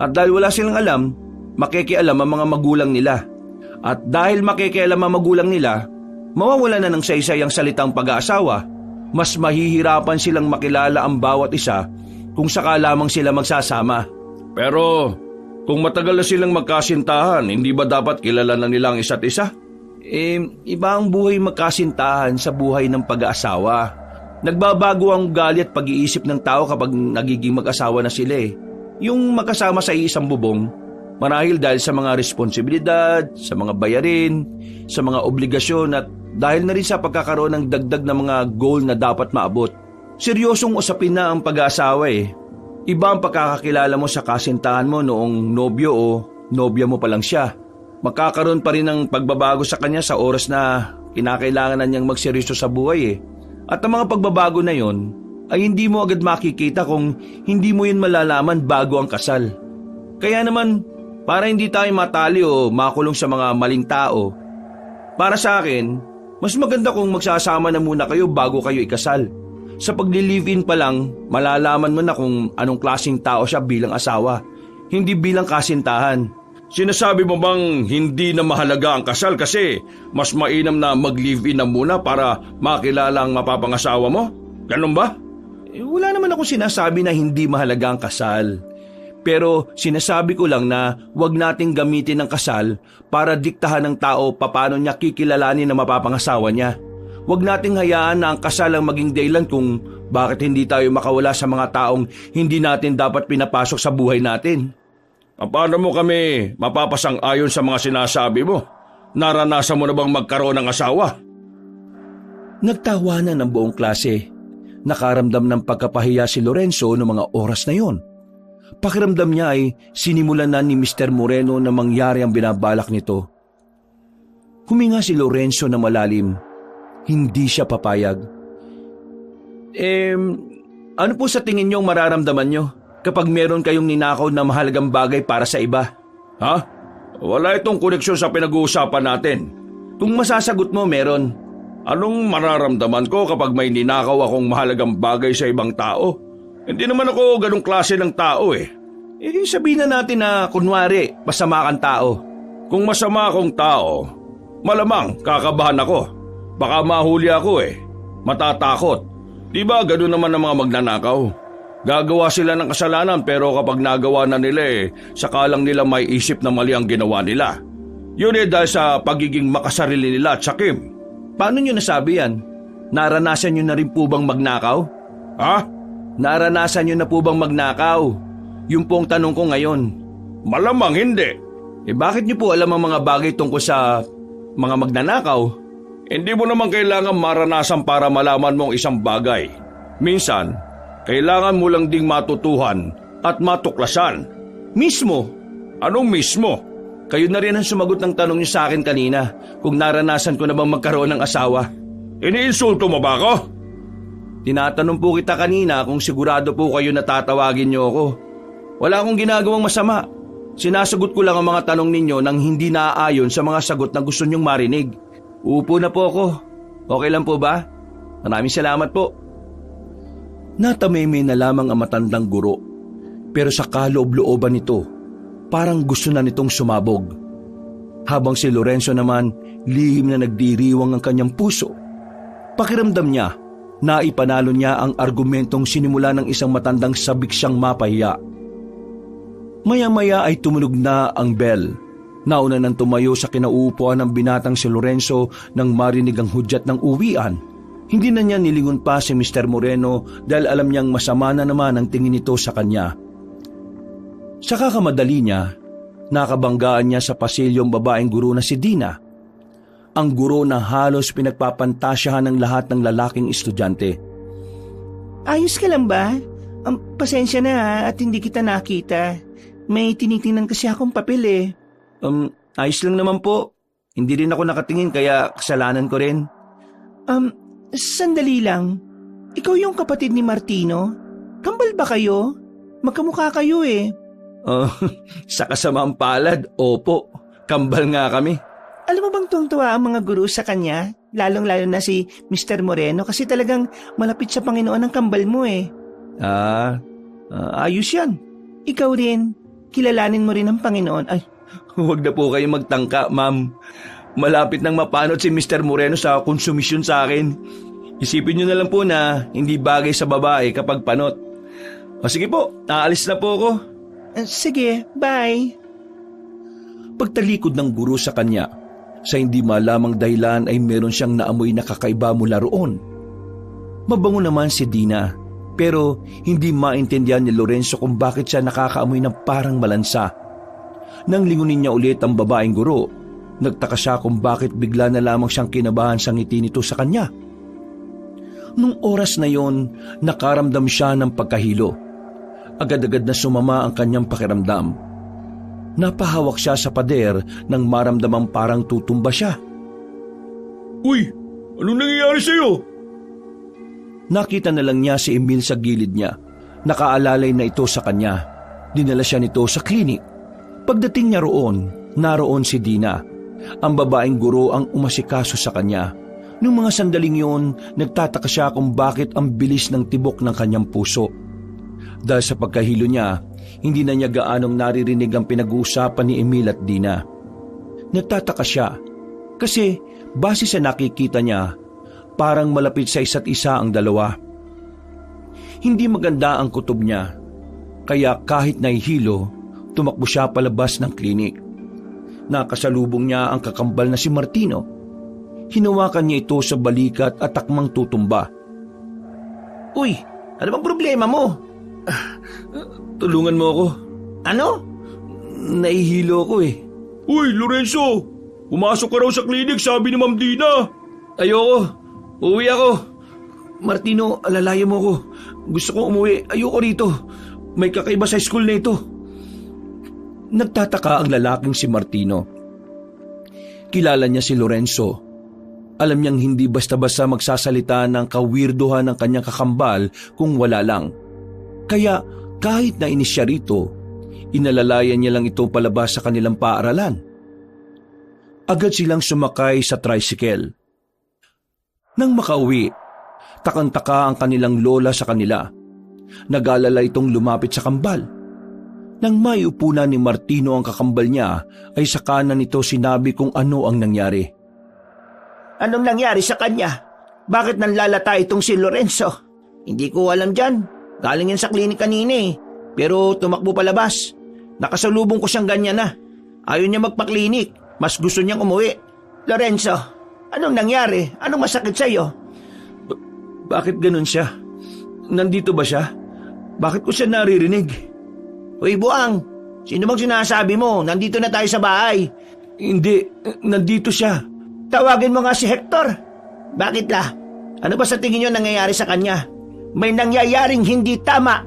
At dahil wala silang alam, makikialam ang mga magulang nila. At dahil makikialam ang magulang nila, mawawala na ng saysay ang salitang pag-aasawa. Mas mahihirapan silang makilala ang bawat isa kung saka lamang sila magsasama. Pero kung matagal na silang magkasintahan, hindi ba dapat kilala na nila ang isa't isa? Iba ang buhay magkasintahan sa buhay ng pag-aasawa. Nagbabago ang ugali at pag-iisip ng tao kapag nagiging mag-asawa na sila Yung magkasama sa isang bubong, marahil dahil sa mga responsibilidad, sa mga bayarin, sa mga obligasyon at dahil na rin sa pagkakaroon ng dagdag na mga goal na dapat maabot. Seryosong usapin na ang pag-aasawa Iba ang pagkakakilala mo sa kasintahan mo noong nobyo o nobya mo pa lang siya. Magkakaroon pa rin ng pagbabago sa kanya sa oras na kinakailangan na niyang magseryoso sa buhay At ang mga pagbabago na yon ay hindi mo agad makikita kung hindi mo yun malalaman bago ang kasal. Kaya naman, para hindi tayo matali o makulong sa mga maling tao, Para sa akin, mas maganda kung magsasama na muna kayo bago kayo ikasal. Sa pagli-live-in pa lang, malalaman mo na kung anong klaseng tao siya bilang asawa, hindi bilang kasintahan. Sinasabi mo bang hindi na mahalaga ang kasal kasi mas mainam na mag-live-in na muna para makilala ang mapapangasawa mo? Ganun ba? Wala naman akong sinasabi na hindi mahalaga ang kasal. Pero sinasabi ko lang na huwag nating gamitin ang kasal para diktahan ng tao paano niya kikilalanin na mapapangasawa niya. Huwag nating hayaan na ang kasal ang maging dahilan kung bakit hindi tayo makawala sa mga taong hindi natin dapat pinapasok sa buhay natin. Paano mo kami mapapasang-ayon sa mga sinasabi mo? Naranasan mo na bang magkaroon ng asawa? Nagtawanan ng buong klase. Nakaramdam ng pagkapahiya si Lorenzo noong mga oras na yon. Pakiramdam niya ay sinimulan na ni Mr. Moreno na mangyari ang binabalak nito. Huminga si Lorenzo na malalim. Hindi siya papayag. Ano po sa tingin niyo mararamdaman niyo kapag meron kayong ninakaw na mahalagang bagay para sa iba? Ha? Wala itong koneksyon sa pinag-uusapan natin. Kung masasagot mo, meron. Anong mararamdaman ko kapag may ninakaw akong mahalagang bagay sa ibang tao? Hindi naman ako ganong klase ng tao eh. Sabihin na natin na kunwari, masama kang tao. Kung masama akong tao, malamang kakabahan ako. Baka mahuli ako eh. Matatakot. Di ba gano'n naman ang mga magnanakaw? Gagawa sila ng kasalanan pero kapag nagawa na nila saka lang nila may isip na mali ang ginawa nila. Yun dahil sa pagiging makasarili nila at sakim. Paano nyo nasabi yan? Naranasan nyo na rin po bang magnakaw? Ha? Naranasan nyo na po bang magnakaw? Yung pong tanong ko ngayon. Malamang hindi. Bakit nyo po alam ang mga bagay tungkol sa mga magnanakaw? Hindi mo naman kailangan maranasan para malaman mo ang isang bagay. Minsan, kailangan mo lang ding matutuhan at matuklasan. Mismo? Anong mismo? Kayo na rin ang sumagot ng tanong niyo sa akin kanina kung naranasan ko na bang magkaroon ng asawa. Iniinsulto mo ba ako? Tinatanong po kita kanina kung sigurado po kayo na tatawagin niyo ako. Wala akong ginagawang masama. Sinasagot ko lang ang mga tanong ninyo nang hindi naaayon sa mga sagot na gusto niyong marinig. Upo na po ako. Okay lang po ba? Maraming salamat po. Natameme na lamang ang matandang guro. Pero sa kaloob-looban nito, parang gusto na nitong sumabog. Habang si Lorenzo naman, lihim na nagdiriwang ang kanyang puso. Pakiramdam niya, naipanalo niya ang argumentong sinimula ng isang matandang sabik siyang mapahiya. Maya-maya ay tumunog na ang bell. Nauna nang tumayo sa kinauupuan ng binatang si Lorenzo nang marinig ang hudyat ng uwian. Hindi na niya nilingon pa si Mr. Moreno dahil alam niyang masama na naman ang tingin nito sa kanya. Sa kakamadali niya, nakabanggaan niya sa pasilyong babaeng guro na si Dina. Ang guro na halos pinagpapantasyahan ng lahat ng lalaking estudyante. Ayos ka lang ba? Pasensya na at hindi kita nakita. May tinitingnan kasi akong papel eh. Ayos lang naman po. Hindi rin ako nakatingin kaya kasalanan ko rin. Sandali lang. Ikaw yung kapatid ni Martino? Kambal ba kayo? Magkamukha kayo eh. Sa kasamaang palad, opo. Kambal nga kami. Alam mo bang tuwang-tuwa ang mga guro sa kanya? Lalong-lalo na si Mr. Moreno kasi talagang malapit sa Panginoon ang kambal mo eh. Ayos yan. Ikaw rin. Kilalanin mo rin ang Panginoon. Ay, huwag na po kayo magtangka, ma'am. Malapit nang mapanot si Mr. Moreno sa konsumisyon sa akin. Isipin niyo na lang po na hindi bagay sa babae kapag panot. Sige po, aalis na po ako. Sige, bye. Pagtalikod ng guro sa kanya, sa hindi malamang dahilan ay meron siyang naamoy na kakaiba mula roon. Mabango naman si Dina, pero hindi maintindihan ni Lorenzo kung bakit siya nakakaamoy ng parang malansa. Nang lingunin niya ulit ang babaeng guro, nagtaka siya kung bakit bigla na lamang siyang kinabahan sa ngiti nito sa kanya. Nung oras na yon, nakaramdam siya ng pagkahilo. Agad-agad na sumama ang kanyang pakiramdam. Napahawak siya sa pader nang maramdamang parang tutumba siya. Uy! Anong nangyayari sa'yo? Nakita na lang niya si Emil sa gilid niya. Nakaalalay na ito sa kanya. Dinala siya nito sa klinik. Pagdating niya roon, naroon si Dina. Ang babaeng guro ang umasikaso sa kanya. Nung mga sandaling yon, nagtataka siya kung bakit ang bilis ng tibok ng kanyang puso. Dahil sa pagkahilo niya, hindi na niya gaanong naririnig ang pinag-uusapan ni Emil at Dina. Nagtataka siya kasi base sa nakikita niya, parang malapit sa isa't isa ang dalawa. Hindi maganda ang kutob niya, kaya kahit nahihilo, tumakbo siya palabas ng klinik. Nakasalubong niya ang kakambal na si Martino. Hinawakan niya ito sa balikat at takmang tutumba. Uy, ano bang problema mo? Tulungan mo ako. Ano? Nahihilo ako eh. Uy, Lorenzo! Pumasok ka raw sa klinik, sabi ni Ma'am Dina. Ayoko. Uuwi ako. Martino, alalayan mo ako. Gusto kong umuwi. Ayoko rito. May kakaiba sa school na ito. Nagtataka ang lalaking si Martino. Kilala niya si Lorenzo. Alam niyang hindi basta-basta magsasalita ng kawirduhan ng kanyang kakambal kung wala lang. Kaya kahit na inis siya rito, inalalayan niya lang ito palabas sa kanilang paaralan. Agad silang sumakay sa tricycle. Nang makauwi, takang-taka ang kanilang lola sa kanila. Nag-alala itong lumapit sa kambal. Nang maiupo na ni Martino ang kakambal niya, ay sa kanan nito sinabi kung ano ang nangyari. Anong nangyari sa kanya? Bakit nanlalata itong si Lorenzo? Hindi ko alam dyan. Galing yan sa klinik kanina eh. Pero tumakbo palabas. Nakasalubong ko siyang ganyan na. Ayaw niya magpa-klinik. Mas gusto niyang umuwi. Lorenzo, anong nangyari? Anong masakit sa'yo? Bakit ganun siya? Nandito ba siya? Bakit ko siya naririnig? Uy, Buang, sino bang sinasabi mo? Nandito na tayo sa bahay. Hindi, nandito siya. Tawagin mo nga si Hector. Bakit la? Ano ba sa tingin niyo nangyayari sa kanya? May nangyayaring hindi tama.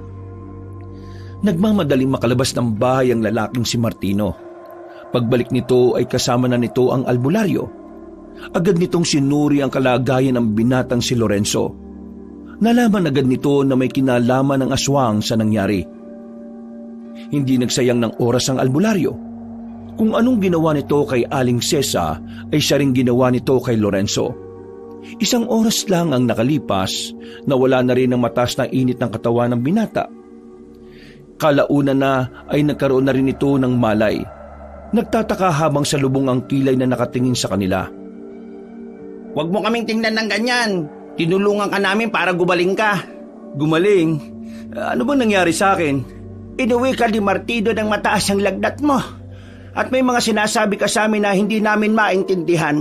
Nagmamadaling makalabas ng bahay ang lalaking si Martino. Pagbalik nito ay kasama na nito ang albularyo. Agad nitong sinuri ang kalagayan ng binatang si Lorenzo. Nalaman agad nito na may kinalaman ng aswang sa nangyari. Hindi nagsayang ng oras ang albularyo. Kung anong ginawa nito kay Aling Cesa ay siya ring ginawa nito kay Lorenzo. Isang oras lang ang nakalipas na wala na rin ang mataas na init ng katawan ng binata. Kalauna na ay nagkaroon na rin ito ng malay. Nagtataka habang salubong ang kilay na nakatingin sa kanila. Huwag mo kaming tingnan ng ganyan. Tinulungan ka namin para gumaling ka. Gumaling? Ano bang nangyari sa akin? Inuwi ka ni Martino ng mataas ang lagnat mo. At may mga sinasabi ka sa amin na hindi namin maintindihan.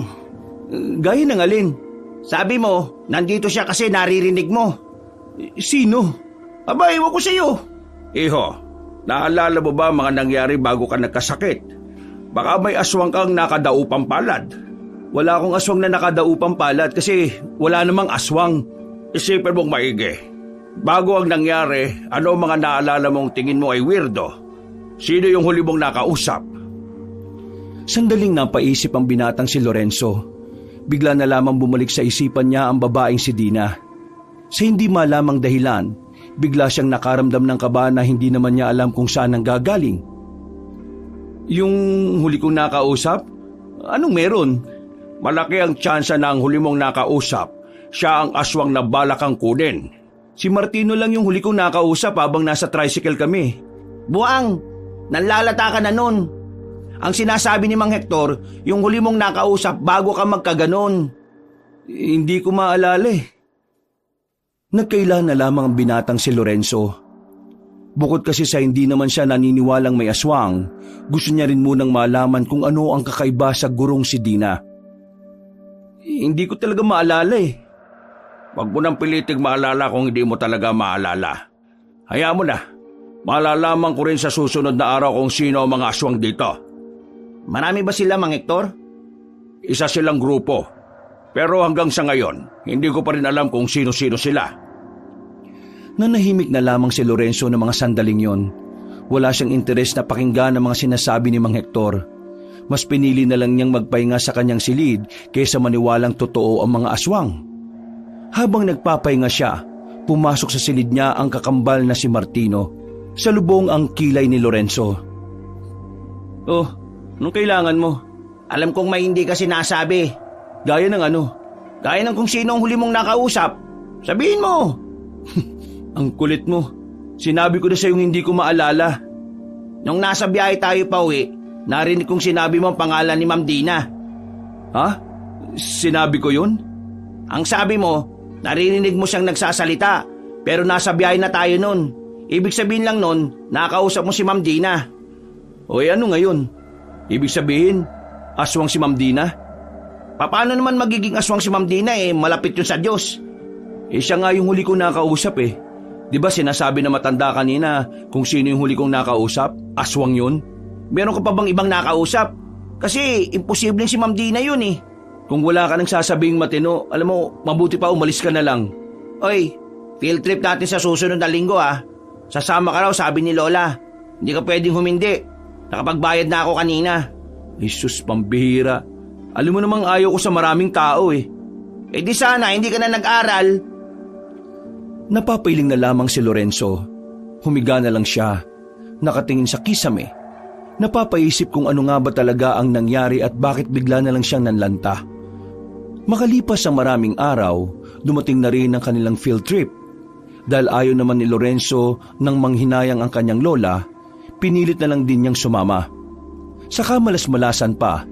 Gaya ng alin? Sabi mo, nandito siya kasi naririnig mo. Sino? Aba, iwan ko sa'yo. Iho, naalala mo ba mga nangyari bago ka nagkasakit? Baka may aswang kang nakadaupang palad. Wala akong aswang na nakadaupang palad kasi wala namang aswang. Isipin mong maigi. Bago ang nangyari, ano ang mga naalala mong tingin mo ay weirdo? Sino yung huli mong nakausap? Sandaling napaisip ang binatang si Lorenzo. Bigla na lamang bumalik sa isipan niya ang babaeng si Dina. Sa hindi malamang dahilan, bigla siyang nakaramdam ng kaba na hindi naman niya alam kung saan ang gagaling. Yung huli kong nakausap? Anong meron? Malaki ang tsansa na ang huli mong nakausap, siya ang aswang na balak kang kunin. Si Martino lang yung huli kong nakausap habang nasa tricycle kami. Buang, nanlalata ka na nun. Ang sinasabi ni Mang Hector, yung huli mong nakausap bago ka magkaganon. Hindi ko maalala eh. Nagkaila na lamang ang binatang si Lorenzo. Bukod kasi sa hindi naman siya naniniwalang may aswang, gusto niya rin munang malaman kung ano ang kakaiba sa gurong si Dina. Hindi ko talaga maalala eh. Huwag mo nang piliting maalala kung hindi mo talaga maalala. Hayaan mo na. Malalaman ko rin sa susunod na araw kung sino ang mga aswang dito. Marami ba sila, Mang Hector? Isa silang grupo. Pero hanggang sa ngayon, hindi ko pa rin alam kung sino-sino sila. Nanahimik na lamang si Lorenzo ng mga sandaling yon. Wala siyang interes na pakinggan ang mga sinasabi ni Mang Hector. Mas pinili na lang niyang magpahinga sa kanyang silid kaysa maniwalang totoo ang mga aswang. Habang nagpapahinga siya, pumasok sa silid niya ang kakambal na si Martino. Salubong ang kilay ni Lorenzo. Oh, anong kailangan mo? Alam kong may hindi ka sinasabi. Gaya ng ano? Gaya ng kung sino ang huli mong nakausap. Sabihin mo. Ang kulit mo. Sinabi ko na sa'yong hindi ko maalala. Nung nasa biyahe tayo pa uwi, narinig kong sinabi mo ang pangalan ni Ma'am Dina. Ha? Sinabi ko yun? Ang sabi mo, naririnig mo siyang nagsasalita, pero nasa biyahe na tayo nun. Ibig sabihin lang nun, nakausap mo si Ma'am Dina. O ano ngayon? Ibig sabihin, aswang si Ma'am Dina? Paano naman magiging aswang si Ma'am Dina malapit yun sa Diyos? Siya nga yung huli kong nakausap eh. Di ba sinasabi na matanda kanina kung sino yung huli kong nakausap? Aswang yun? Meron ka pa bang ibang nakausap? Kasi imposibleng si Ma'am Dina yun eh. Kung wala ka nang sasabing matino, alam mo, mabuti pa umalis ka na lang. Oy, field trip natin sa susunod na linggo Sasama ka raw, sabi ni Lola. Hindi ka pwedeng humindi. Nakapagbayad na ako kanina. Jesus, pambihira. Alam mo namang ayaw ko sa maraming tao eh. Di sana, hindi ka na nag-aral. Napapiling na lamang si Lorenzo. Humiga na lang siya. Nakatingin sa kisame. Napapaisip kung ano nga ba talaga ang nangyari at bakit bigla na lang siyang nanlanta. Makalipas ang maraming araw, dumating na rin ang kanilang field trip. Dahil ayaw naman ni Lorenzo nang manghinayang ang kanyang lola, pinilit na lang din niyang sumama. Sa kamalas-malasan pa,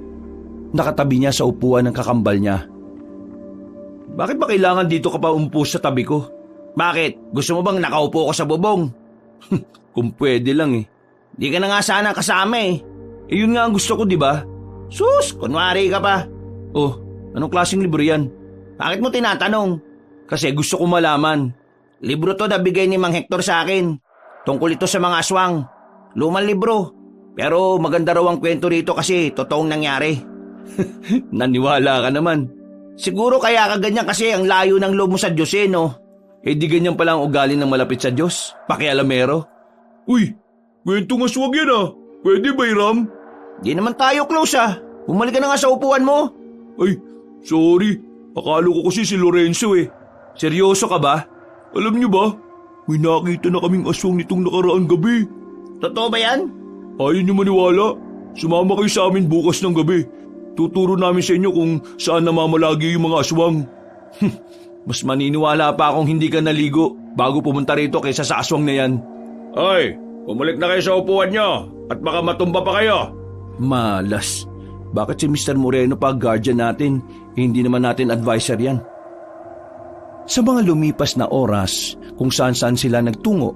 nakatabi niya sa upuan ng kakambal niya. Bakit ba kailangan dito ka pa umpo sa tabi ko? Bakit? Gusto mo bang nakaupo ko sa bubong? Kung pwede lang eh. Di ka na nga sana kasama eh. Yun nga ang gusto ko, di ba? Sus, kunwari ka pa. Oh, anong klaseng libro yan? Bakit mo tinatanong? Kasi gusto ko malaman. Libro to na bigay ni Mang Hector sa akin. Tungkol ito sa mga aswang. Lumang libro. Pero maganda raw ang kwento rito kasi totoong nangyari. Naniwala ka naman. Siguro kaya ka ganyan kasi ang layo ng loob mo sa Diyos no? Di ganyan pala ang ugali ng malapit sa Diyos. Pakialamero. Uy, kwentong aswang yan Pwede ba, Hiram? Di naman tayo close Bumalik ka na nga sa upuan mo. Ay, sorry. Akala ko kasi si Lorenzo Seryoso ka ba? Alam niyo ba, may nakita na kaming aswang nitong nakaraang gabi. Totoo ba yan? Ayaw niyo maniwala. Sumama kayo sa amin bukas ng gabi. Tuturo namin sa inyo kung saan namamalagi yung mga aswang. Mas maniniwala pa akong hindi ka naligo bago pumunta rito kaysa sa aswang na yan. Ay, bumalik na kayo sa upuan niyo at baka matumba pa kayo. Malas. Bakit si Mr. Moreno pa guardian natin? Hindi naman natin advisor yan. Sa mga lumipas na oras kung saan-saan sila nagtungo,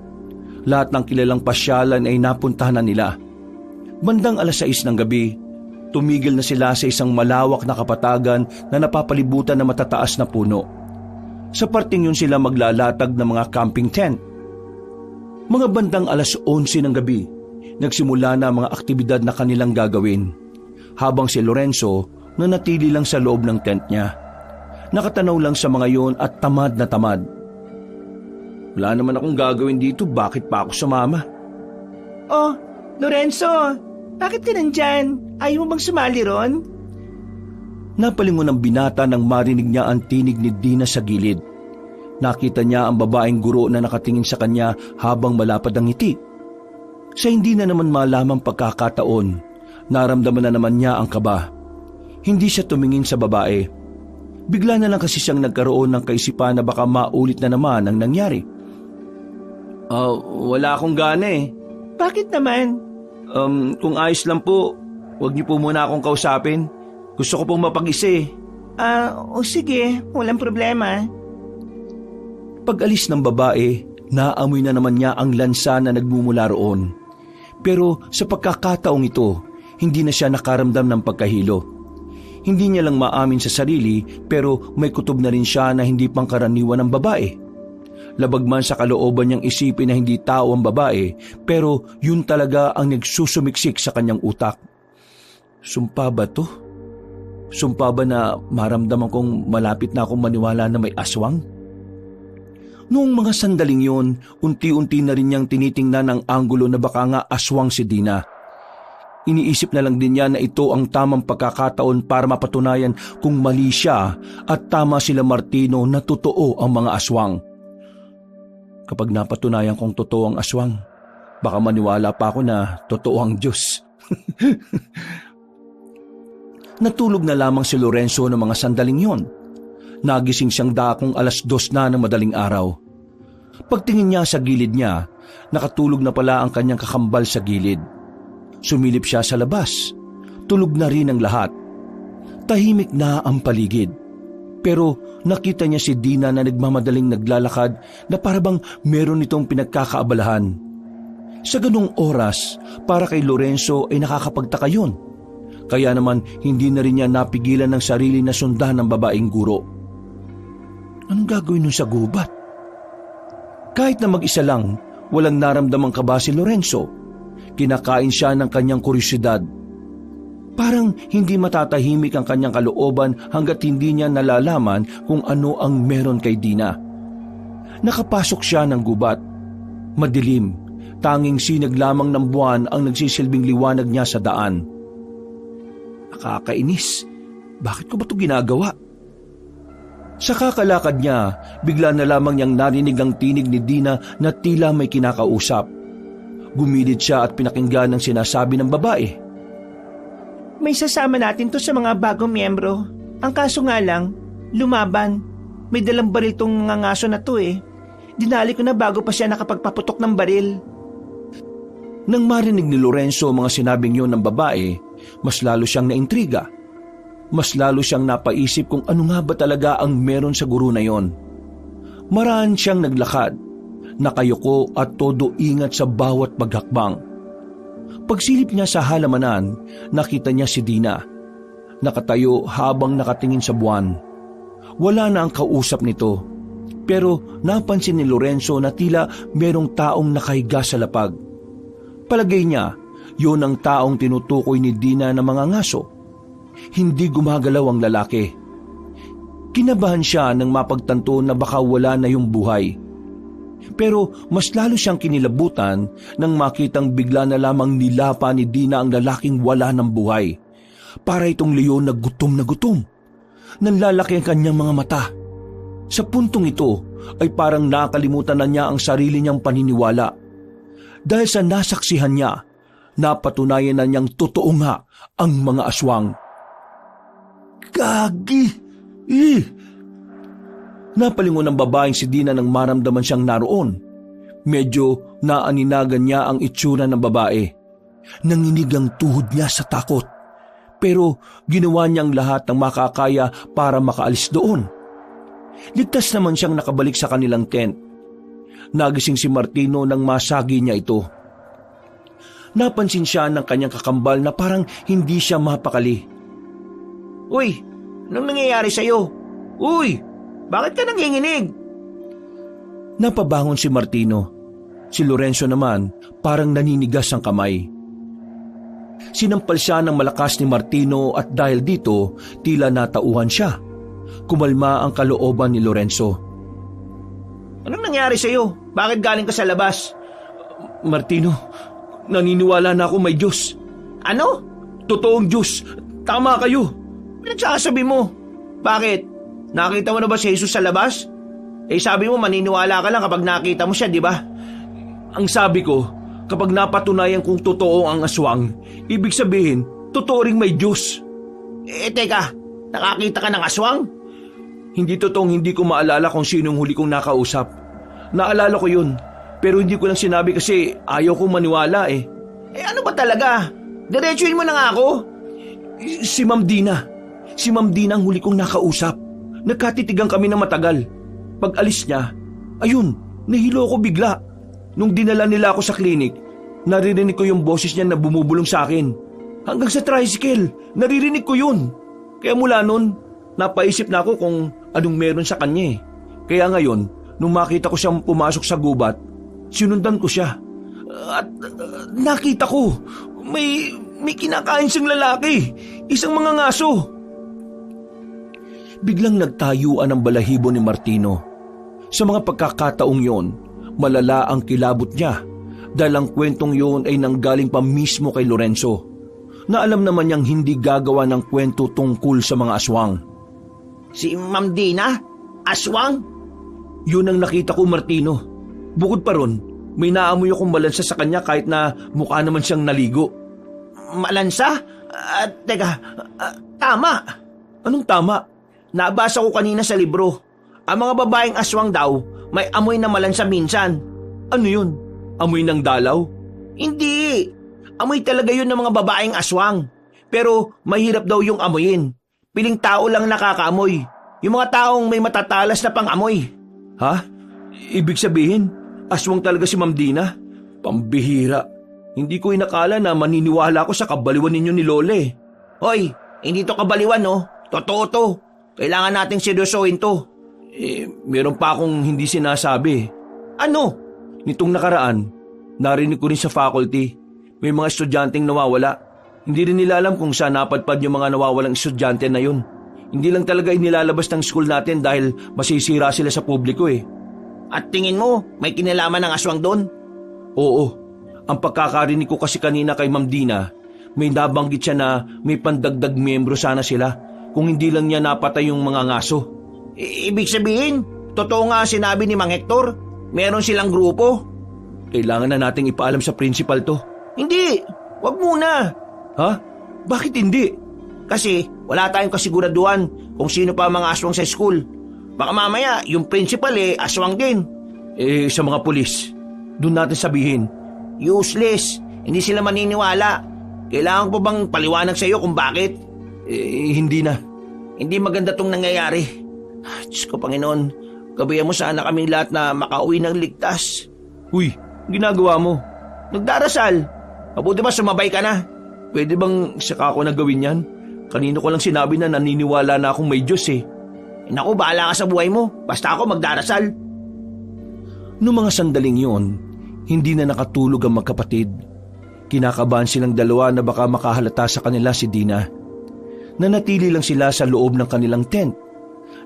lahat ng kilalang pasyalan ay napuntahan na nila. Bandang 6:00 ng gabi, tumigil na sila sa isang malawak na kapatagan na napapalibutan ng matataas na puno. Sa parting yun sila maglalatag ng mga camping tent. Mga bandang 11:00 ng gabi, nagsimula na ang mga aktibidad na kanilang gagawin, habang si Lorenzo nanatili lang sa loob ng tent niya. Nakatanaw lang sa mga yon at tamad na tamad. Wala naman akong gagawin dito, bakit pa ako sumama? Oh, Lorenzo, bakit ka nandyan? Ayaw mo bang sumali ron? Napalingon ang binata nang marinig niya ang tinig ni Dina sa gilid. Nakita niya ang babaeng guro na nakatingin sa kanya habang malapad ang ngiti. Sa hindi na naman malamang pagkakataon, naramdaman na naman niya ang kaba. Hindi siya tumingin sa babae. Bigla na lang kasi siyang nagkaroon ng kaisipan na baka maulit na naman ang nangyari. Wala akong gana Bakit naman? Kung ayos lang po, huwag niyo po muna akong kausapin. Gusto ko pong mapag-isa sige, walang problema. Pag-alis ng babae, naamoy na naman niya ang lansa na nagmumula roon. Pero sa pagkakataong ito, hindi na siya nakaramdam ng pagkahilo. Hindi niya lang maamin sa sarili pero may kutob na rin siya na hindi pangkaraniwan ng babae. Labag man sa kalooban niyang isipin na hindi tao ang babae pero yun talaga ang nagsusumiksik sa kanyang utak. Sumpa ba to? Sumpa ba na maramdaman kong malapit na akong maniwala na may aswang? Noong mga sandaling yun, unti-unti na rin niyang tinitingnan ang anggulo na baka nga aswang si Dina. Iniisip na lang din niya na ito ang tamang pagkakataon para mapatunayan kung mali siya at tama sila Martino na totoo ang mga aswang. Kapag napatunayan kong totoo ang aswang, baka maniwala pa ako na totoo ang Diyos. Natulog na lamang si Lorenzo ng mga sandaling yon. Nagising siyang dakong 2:00 na ng madaling araw. Pagtingin niya sa gilid niya, nakatulog na pala ang kanyang kakambal sa gilid. Sumilip siya sa labas. Tulog na rin ang lahat. Tahimik na ang paligid. Pero nakita niya si Dina na nagmamadaling naglalakad na parabang meron itong pinagkakaabalahan. Sa ganung oras, para kay Lorenzo ay nakakapagtaka yun. Kaya naman hindi na rin niya napigilan ng sarili na sundan ng babaeng guro. Anong gagawin nun sa gubat? Kahit na mag-isa lang, walang naramdamang kaba si Lorenzo. Kinakain siya ng kanyang kuryosidad. Parang hindi matatahimik ang kanyang kalooban hanggat hindi niya nalalaman kung ano ang meron kay Dina. Nakapasok siya ng gubat. Madilim, tanging sinag lamang ng buwan ang nagsisilbing liwanag niya sa daan. Nakakainis. Bakit ko ba ito ginagawa? Sa kakalakad niya, bigla na lamang niyang narinig ang tinig ni Dina na tila may kinakausap. Gumilid siya at pinakinggan ang sinasabi ng babae. May sasama natin to sa mga bagong miyembro. Ang kaso nga lang, lumaban. May dalang baril tong mga ngaso na to eh. Dinali ko na bago pa siya nakapagpaputok ng baril. Nang marinig ni Lorenzo mga sinabing yun ng babae, mas lalo siyang naintriga. Mas lalo siyang napaisip kung ano nga ba talaga ang meron sa guro na yon. Maraan siyang naglakad, nakayuko at todo ingat sa bawat paghakbang. Pagsilip niya sa halamanan, nakita niya si Dina. Nakatayo habang nakatingin sa buwan. Wala na ang kausap nito, pero napansin ni Lorenzo na tila merong taong nakahiga sa lapag. Palagay niya, yun ang taong tinutukoy ni Dina ng mga ngaso. Hindi gumagalaw ang lalaki. Kinabahan siya nang mapagtanto na baka wala na yung buhay. Pero mas lalo siyang kinilabutan nang makitang bigla na lamang nilapa ni Dina ang lalaking wala ng buhay. Para itong leon na gutom. Nanlalaki ang kanyang mga mata. Sa puntong ito ay parang nakalimutan na niya ang sarili niyang paniniwala. Dahil sa nasaksihan niya, napatunayan na niyang totoo nga ang mga aswang. Gagi! Napalingon ng babaeng si Dina nang maramdaman siyang naroon. Medyo naaninagan niya ang itsura ng babae. Nanginig ang tuhod niya sa takot. Pero ginawa niyang lahat ng makakaya para makaalis doon. Ligtas naman siyang nakabalik sa kanilang tent. Nagising si Martino nang masagi niya ito. Napansin siya ng kanyang kakambal na parang hindi siya mapakali. Uy, anong nangyayari sa'yo? Uy, bakit ka nanginginig? Napabangon si Martino. Si Lorenzo naman parang naninigas ang kamay. Sinampal siya ng malakas ni Martino at dahil dito tila natauhan siya. Kumalma ang kalooban ni Lorenzo. Anong nangyari sa'yo? Bakit galing ka sa labas? Martino, naniniwala na ako may Diyos. Ano? Totoong Diyos. Tama kayo. Pinagsasabi mo. Bakit? Nakita mo na ba si Jesus sa labas? Sabi mo maniniwala ka lang kapag nakita mo siya, di ba? Ang sabi ko, kapag napatunayan kong totoo ang aswang, ibig sabihin, totoo ring may Diyos. Teka, nakakita ka ng aswang? Hindi totoong hindi ko maalala kung sinong huli kong nakausap. Naalala ko yun, pero hindi ko lang sinabi kasi ayaw kong maniwala eh. Ano ba talaga? Diretsuhin mo na nga ako. Si Ma'am Dina. Si Ma'am Dina ang huli kong nakausap. Nagkatitigan kami ng matagal. Pag alis niya, ayun, nahilo ko bigla. Nung dinala nila ako sa klinik, naririnig ko yung boses niya na bumubulong sa akin. Hanggang sa tricycle, naririnig ko yun. Kaya mula nun, napaisip na ako kung anong meron sa kanya eh. Kaya ngayon, nung makita ko siyang pumasok sa gubat, sinundan ko siya. At nakita ko, may kinakain siyang lalaki, isang mga ngaso. Biglang nagtayuan ang balahibo ni Martino. Sa mga pagkakataong yon, malala ang kilabot niya dahil ang kwentong yon ay nanggaling pa mismo kay Lorenzo, na alam naman niyang hindi gagawa ng kwento tungkol sa mga aswang. Si Ma'am Dina? Aswang? Yun ang nakita ko, Martino. Bukod pa ron, may naamoy akong malansa sa kanya kahit na mukha naman siyang naligo. Malansa? Teka, tama. Anong tama? Nabasa ko kanina sa libro. Ang mga babaeng aswang daw, may amoy na malansa minsan. Ano yun? Amoy ng dalaw? Hindi. Amoy talaga yun ng mga babaeng aswang. Pero mahirap daw yung amoyin. Piling tao lang nakakaamoy. Yung mga taong may matatalas na pang-amoy. Ha? Ibig sabihin, aswang talaga si Ma'am Dina? Pambihira. Hindi ko inakala na maniniwala ako sa kabaliwan ninyo ni Lole. Hoy, hindi to kabaliwan, no? Totoo to. Kailangan nating seryosohin to. Meron pa akong hindi sinasabi. Ano? Nitong nakaraan, narinig ko rin sa faculty, may mga estudyanteng nawawala. Hindi rin nila alam kung saan napadpad yung mga nawawalang estudyante na yun. Hindi lang talaga inilalabas ng school natin dahil masisira sila sa publiko eh. At tingin mo, may kinalaman ng aswang doon? Oo. Ang pagkakarinig ko kasi kanina kay Ma'am Dina, may nabanggit siya na may pandagdag miyembro sana sila kung hindi lang niya napatay yung mga ngaso. Ibig sabihin, totoo nga sinabi ni Mang Hector, meron silang grupo. Kailangan na nating ipaalam sa principal to. Hindi, wag muna. Ha? Bakit hindi? Kasi wala tayong kasiguraduhan kung sino pa ang mga aswang sa school. Baka mamaya yung principal aswang din. Sa mga pulis, doon natin sabihin. Useless, hindi sila maniniwala. Kailangan ko bang paliwanag sa iyo kung bakit? Hindi na. Hindi maganda tong nangyayari. Diyos ko Panginoon, gabayan mo sana kaming lahat na makauwi ng ligtas. Uy, ginagawa mo? Nagdarasal. Mabuti ba sumabay ka na? Pwede bang saka ako na gawin yan? Kanino ko lang sinabi na naniniwala na akong may Diyos eh. Naku, bahala ka sa buhay mo. Basta ako magdarasal. Noong mga sandaling yon, hindi na nakatulog ang magkapatid. Kinakabahan silang dalawa na baka makahalata sa kanila si Dina. Nanatili lang sila sa loob ng kanilang tent.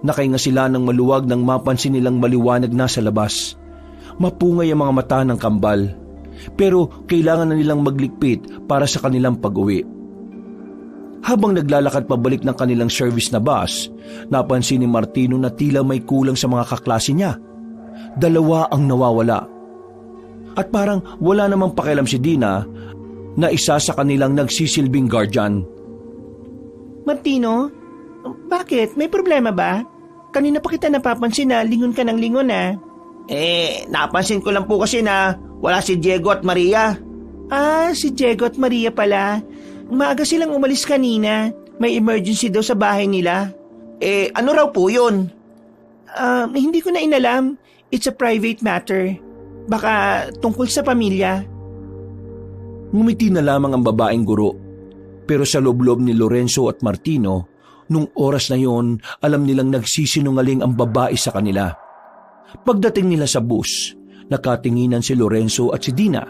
Nakahinga sila ng maluwag nang mapansin nilang maliwanag na sa labas. Mapungay ang mga mata ng kambal. Pero kailangan na nilang magligpit para sa kanilang pag-uwi. Habang naglalakad pabalik ng kanilang service na bus, napansin ni Martino na tila may kulang sa mga kaklase niya. Dalawa ang nawawala. At parang wala namang pakialam si Dina na isa sa kanilang nagsisilbing guardian. Martino, bakit? May problema ba? Kanina pa kita napapansin na lingon ka ng lingon napansin ko lang po kasi na wala si Diego at Maria. Si Diego at Maria pala. Maaga silang umalis kanina. May emergency daw sa bahay nila. Ano raw po yun? Hindi ko na inalam. It's a private matter. Baka tungkol sa pamilya. Ngumiti na lamang ang babaeng guro. Pero sa loob-loob ni Lorenzo at Martino, nung oras na yon, alam nilang nagsisinungaling ang babae sa kanila. Pagdating nila sa bus, nakatinginan si Lorenzo at si Dina.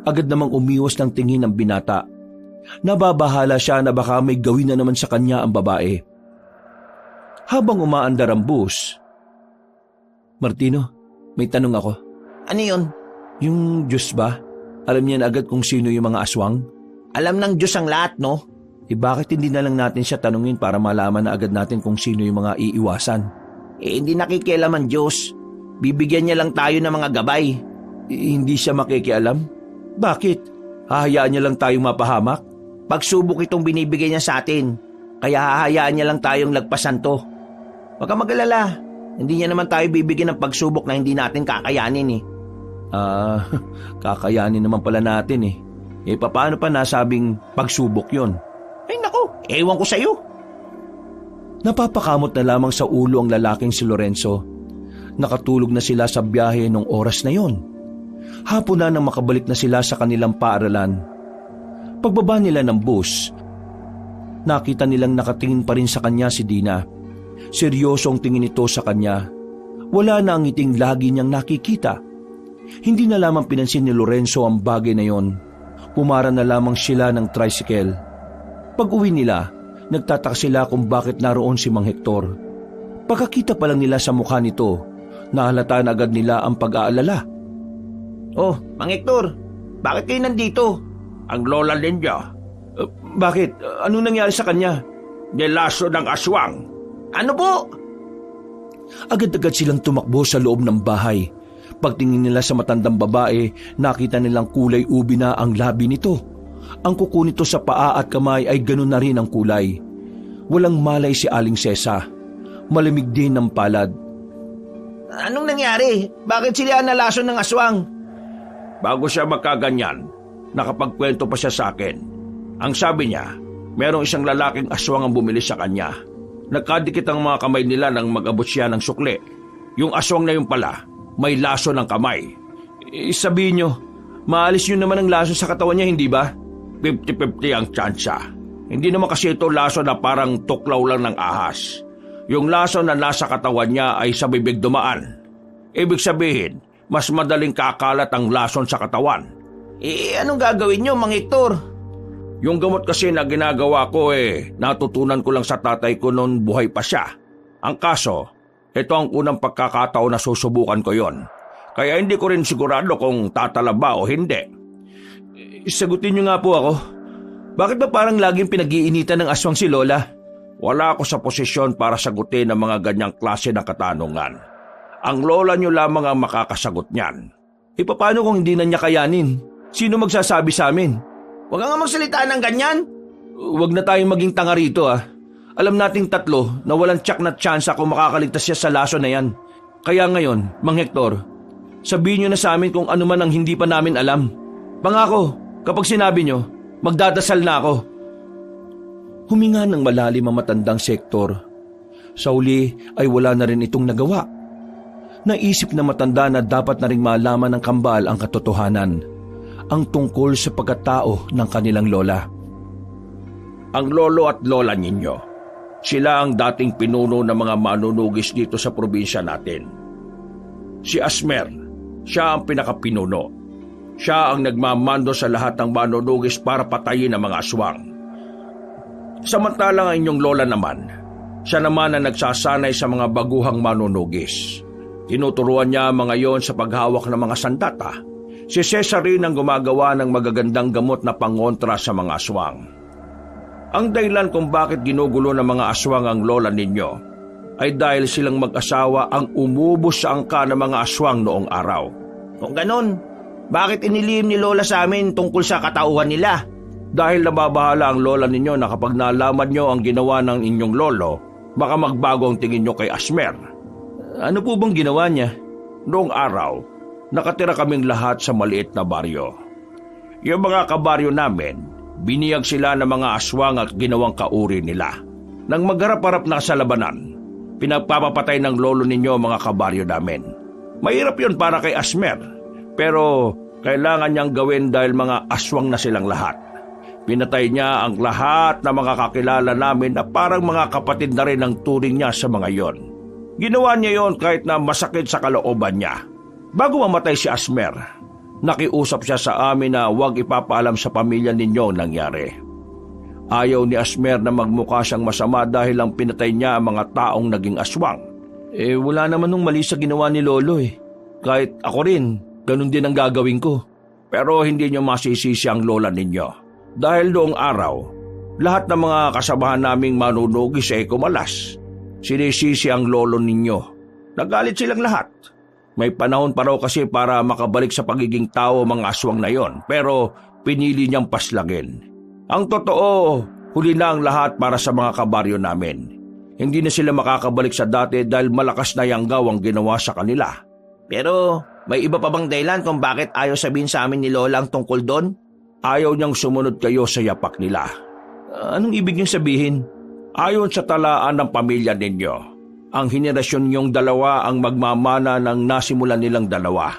Agad namang umiwas ng tingin ng binata. Nababahala siya na baka may gawin na naman sa kanya ang babae. Habang umaandar ang bus, Martino, may tanong ako. Ano yun? Yung Diyos ba? Alam niya na agad kung sino yung mga aswang? Alam ng Diyos ang lahat, no? Bakit hindi na lang natin siya tanungin para malaman na agad natin kung sino yung mga iiwasan? Hindi nakikialam ang Diyos. Bibigyan niya lang tayo ng mga gabay. Hindi siya makikialam? Bakit? Hahayaan niya lang tayong mapahamak? Pagsubok itong binibigay niya sa atin. Kaya hahayaan niya lang tayong lagpasan to. Huwag kang mag-alala. Hindi niya naman tayo bibigyan ng pagsubok na hindi natin kakayanin Kakayanin naman pala natin paano pa nasabing pagsubok yon? Ay naku, ewan ko sa'yo. Napapakamot na lamang sa ulo ang lalaking si Lorenzo. Nakatulog na sila sa biyahe nung oras na yon. Hapon na nang makabalik na sila sa kanilang paaralan. Pagbaba nila ng bus, nakita nilang nakatingin pa rin sa kanya si Dina. Seryoso ang tingin ito sa kanya. Wala na ang ngiting lagi niyang nakikita. Hindi na lamang pinansin ni Lorenzo ang bagay na yon. Pumara na lamang sila ng tricycle. Pag-uwi nila, nagtataka sila kung bakit naroon si Mang Hector. Pagkakita pa lang nila sa mukha nito, nahalata na agad nila ang pag-aalala. Oh, Mang Hector, bakit kayo nandito? Ang lola ninyo. Bakit? Ano nangyari sa kanya? Nilaso ng aswang. Ano po? Agad-agad silang tumakbo sa loob ng bahay. Pagtingin nila sa matandang babae, nakita nilang kulay ubi na ang labi nito. Ang kuko nito sa paa at kamay ay ganun na rin ang kulay. Walang malay si Aling Sesa. Malamig din ng palad. Anong nangyari? Bakit sila nalason ng aswang? Bago siya magkaganyan, nakapagkwento pa siya sa akin. Ang sabi niya, merong isang lalaking aswang ang bumili sa kanya. Nagkadikit ang mga kamay nila nang mag-abot siya ng sukli. Yung aswang na yun pala, may laso ng kamay. Sabihin nyo, maalis nyo naman ang laso sa katawan niya, hindi ba? 50-50 ang tsansa. Hindi naman kasi ito laso na parang tuklaw lang ng ahas. Yung laso na nasa katawan niya ay sa bibig dumaan. Ibig sabihin, mas madaling kakalat ang lason sa katawan. Anong gagawin nyo, Mang Hector? Yung gamot kasi na ginagawa ko natutunan ko lang sa tatay ko noon buhay pa siya. Ang kaso, ito ang unang pagkakataon na susubukan ko yon. Kaya hindi ko rin sigurado kung tatalaba o hindi. Sagutin nyo nga po ako. Bakit ba parang laging pinag-iinitan ng aswang si Lola? Wala ako sa posisyon para sagutin ang mga ganyang klase ng katanungan. Ang lola nyo lamang ang makakasagot niyan. Paano kung hindi na niya kayanin? Sino magsasabi sa amin? Huwag nga magsalita ng ganyan. Huwag na tayong maging tanga rito Alam nating tatlo na walang tsak na tsansa kung makakaligtas siya sa laso na yan. Kaya ngayon, Mang Hector, sabihin nyo na sa amin kung ano man ang hindi pa namin alam. Pangako, kapag sinabi nyo, magdadasal na ako. Huminga ng malalim ang matandang sektor. Sa uli ay wala na rin itong nagawa. Naisip na matanda na dapat na rin malaman ng kambal ang katotohanan, ang tungkol sa pagkatao ng kanilang lola. Ang lolo at lola ninyo, sila ang dating pinuno ng mga manunugis dito sa probinsya natin. Si Asmer, siya ang pinakapinuno. Siya ang nagmamando sa lahat ng manunugis para patayin ang mga aswang. Samantalang ang inyong lola naman, siya naman ang nagsasanay sa mga baguhang manunugis. Tinuturuan niya mga yon sa paghawak ng mga sandata. Si Cesar rin ang gumagawa ng magagandang gamot na pangontra sa mga aswang. Ang dahilan kung bakit ginugulo ng mga aswang ang lola ninyo ay dahil silang mag-asawa ang umubos sa angka ng mga aswang noong araw. Kung ganon, bakit inilihim ni Lola sa amin tungkol sa katauhan nila? Dahil nababahala ang lola ninyo na kapag nalaman nyo ang ginawa ng inyong lolo, baka magbago ang tingin nyo kay Asmer. Ano po bang ginawa niya? Noong araw, nakatira kaming lahat sa maliit na baryo. Yung mga kabaryo namin, biniyag sila ng mga aswang at ginawang kauri nila. Nang magharap-harap na sa labanan, pinagpapapatay ng lolo ninyo mga kabaryo namin. Mahirap yun para kay Asmer, pero kailangan niyang gawin dahil mga aswang na silang lahat. Pinatay niya ang lahat na mga kakilala namin na parang mga kapatid na rin ang turing niya sa mga yon. Ginawa niya yon kahit na masakit sa kalooban niya. Bago mamatay si Asmer, nakiusap siya sa amin na huwag ipapaalam sa pamilya ninyo ang nangyari. Ayaw ni Asmer na magmukha siyang masama dahil lang pinatay niya ang mga taong naging aswang. Wala naman nung mali sa ginawa ni Lolo Kahit ako rin, ganun din ang gagawin ko. Pero hindi niyo masisisi ang lola ninyo. Dahil noong araw, lahat ng mga kasamahan naming manunugis ay kumalas. Sinisisi ang lolo ninyo. Nagalit silang lahat. May panahon pa raw kasi para makabalik sa pagiging tao mga aswang na yon, pero pinili niyang paslagin. Ang totoo, huli na ang lahat para sa mga kabaryo namin. Hindi na sila makakabalik sa dati dahil malakas na yanggaw ang ginawa sa kanila. Pero may iba pa bang dahilan kung bakit ayaw sabihin sa amin ni Lola ang tungkol doon? Ayaw niyang sumunod kayo sa yapak nila. Anong ibig niyong sabihin? Ayon sa talaan ng pamilya ninyo, ang henerasyon niyong dalawa ang magmamana ng nasimulan nilang dalawa.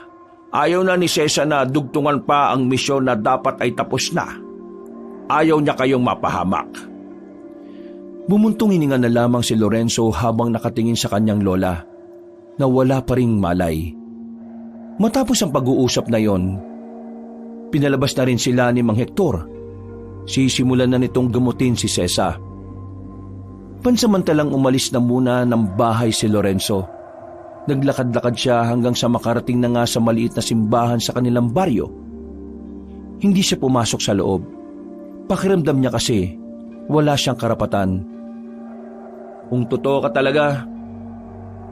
Ayaw na ni Cesar na dugtungan pa ang misyon na dapat ay tapos na. Ayaw niya kayong mapahamak. Bumuntong hininga na lamang si Lorenzo habang nakatingin sa kanyang lola, na wala pa ring malay. Matapos ang pag-uusap na yon, pinalabas na rin sila ni Mang Hector. Sisimulan na nitong gamutin si Cesar. Pansamantalang umalis na muna ng bahay si Lorenzo. Naglakad-lakad siya hanggang sa makarating na nga sa maliit na simbahan sa kanilang baryo. Hindi siya pumasok sa loob. Pakiramdam niya kasi wala siyang karapatan. Kung totoo ka talaga,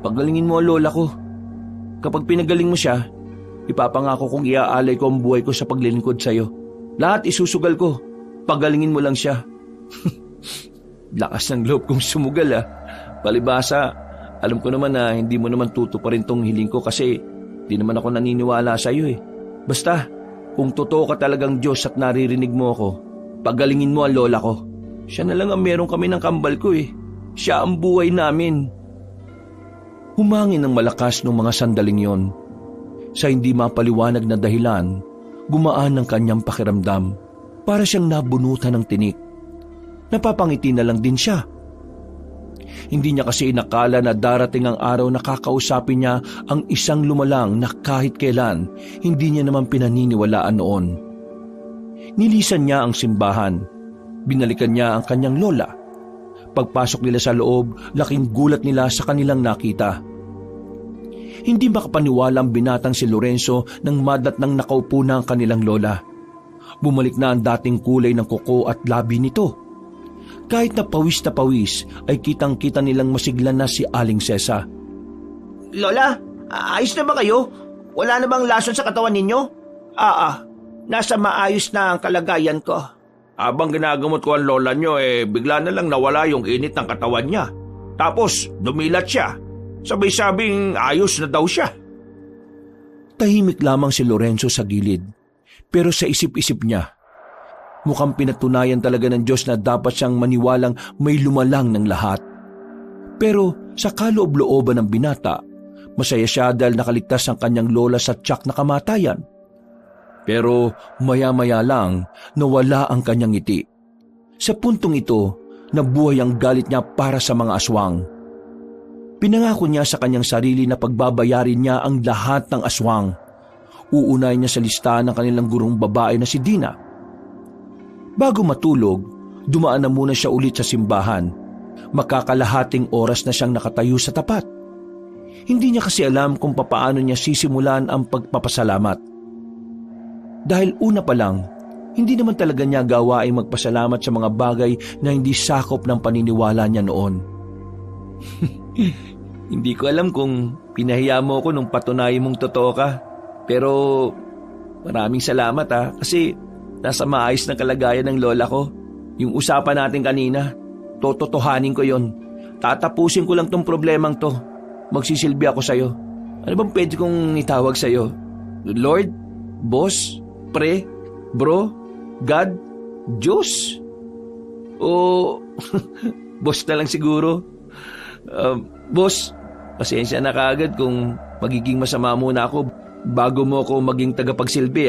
pagalingin mo ang lola ko. Kapag pinagaling mo siya, ipapangako kong iaalay ko ang buhay ko sa paglilingkod sa iyo. Lahat isusugal ko. Pagalingin mo lang siya. Lakas ng loob kong sumugal Palibasa, alam ko naman na hindi mo naman tutuparin tong hiling ko kasi di naman ako naniniwala sa iyo Basta, kung totoo ka talagang Diyos at naririnig mo ako, pagalingin mo ang lola ko. Siya na lang ang meron kami ng kambal ko Siya ang buhay namin. Humangin ng malakas ng mga sandaling yon. Sa hindi mapaliwanag na dahilan, gumaan ang kanyang pakiramdam. Para siyang nabunutan ng tinik. Napapangiti na lang din siya. Hindi niya kasi inakala na darating ang araw na kakausapin niya ang isang lumalang na kahit kailan hindi niya naman pinaniniwalaan noon. Nilisan niya ang simbahan. Binalikan niya ang kanyang lola. Pagpasok nila sa loob, laking gulat nila sa kanilang nakita. Hindi makapaniwala ang binatang si Lorenzo nang madatnang nakaupo na ang kanilang lola. Bumalik na ang dating kulay ng kuko at labi nito. Kahit na pawis ay kitang-kita nilang masigla na si Aling Sesa. Lola, ayos na ba kayo? Wala na bang lason sa katawan ninyo? Nasa maayos na ang kalagayan ko. Habang ginagamot ko ang lola nyo, bigla na lang nawala yung init ng katawan niya. Tapos, dumilat siya. Sabay-sabing ayos na daw siya. Tahimik lamang si Lorenzo sa gilid. Pero sa isip-isip niya, mukhang pinatunayan talaga ng Diyos na dapat siyang maniwalang may lumalang ng lahat. Pero sa kaloob-looban ng binata, masaya siya dahil nakaligtas ang kanyang lola sa tiyak na kamatayan. Pero maya-maya lang nawala ang kanyang ngiti. Sa puntong ito, nabuhay ang galit niya para sa mga aswang. Pinangako niya sa kanyang sarili na pagbabayarin niya ang lahat ng aswang. Uunahin niya sa listahan ng kanilang gurong babae na si Dina. Bago matulog, dumaan na muna siya ulit sa simbahan. Makakalahating oras na siyang nakatayo sa tapat. Hindi niya kasi alam kung papaano niya sisimulan ang pagpapasalamat. Dahil una pa lang, hindi naman talaga niya gawaing magpasalamat sa mga bagay na hindi sakop ng paniniwala niya noon. Hindi ko alam kung pinahiya mo ko nung patunayan mong totoo ka. Pero maraming salamat kasi nasa maayos na kalagayan ng lola ko. Yung usapan natin kanina, tototohanin ko yon. Tatapusin ko lang tong problemang to. Magsisilbi ako sa'yo. Ano bang pwede kong itawag sa'yo? Lord? Boss? Pre? Bro? God? Diyos? O boss na lang siguro? Boss, pasensya na kaagad kung magiging masama muna ako bago mo ako maging tagapagsilbi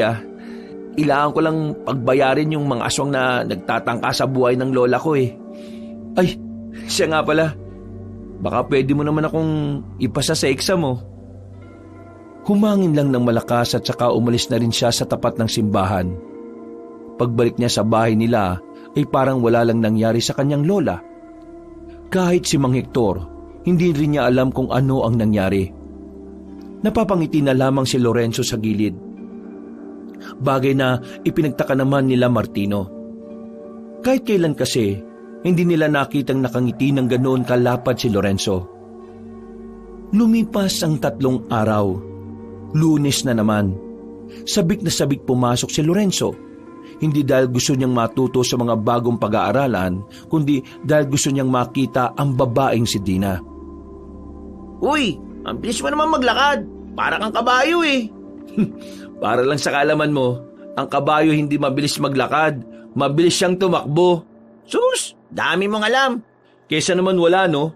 Ilangan ko lang pagbayarin yung mga aswang na nagtatangka sa buhay ng lola ko Ay, siya nga pala. Baka pwede mo naman akong ipasa sa exam mo. Humangin lang ng malakas at saka umalis na rin siya sa tapat ng simbahan. Pagbalik niya sa bahay nila ay parang wala lang nangyari sa kanyang lola. Kahit si Mang Hector, hindi rin niya alam kung ano ang nangyari. Napapangiti na lamang si Lorenzo sa gilid. Bagay na ipinagtaka naman nila Martino. Kahit kailan kasi, hindi nila nakitang nakangiti ng ganoon kalapad si Lorenzo. Lumipas ang 3 araw. Lunes na naman. Sabik na sabik pumasok si Lorenzo. Hindi dahil gusto niyang matuto sa mga bagong pag-aaralan, kundi dahil gusto niyang makita ang babaeng si Dina. Uy, ang bilis mo naman maglakad. Para kang kabayo Para lang sa kaalaman mo, ang kabayo hindi mabilis maglakad, mabilis siyang tumakbo. Sus, dami mong alam. Kesa naman wala, no?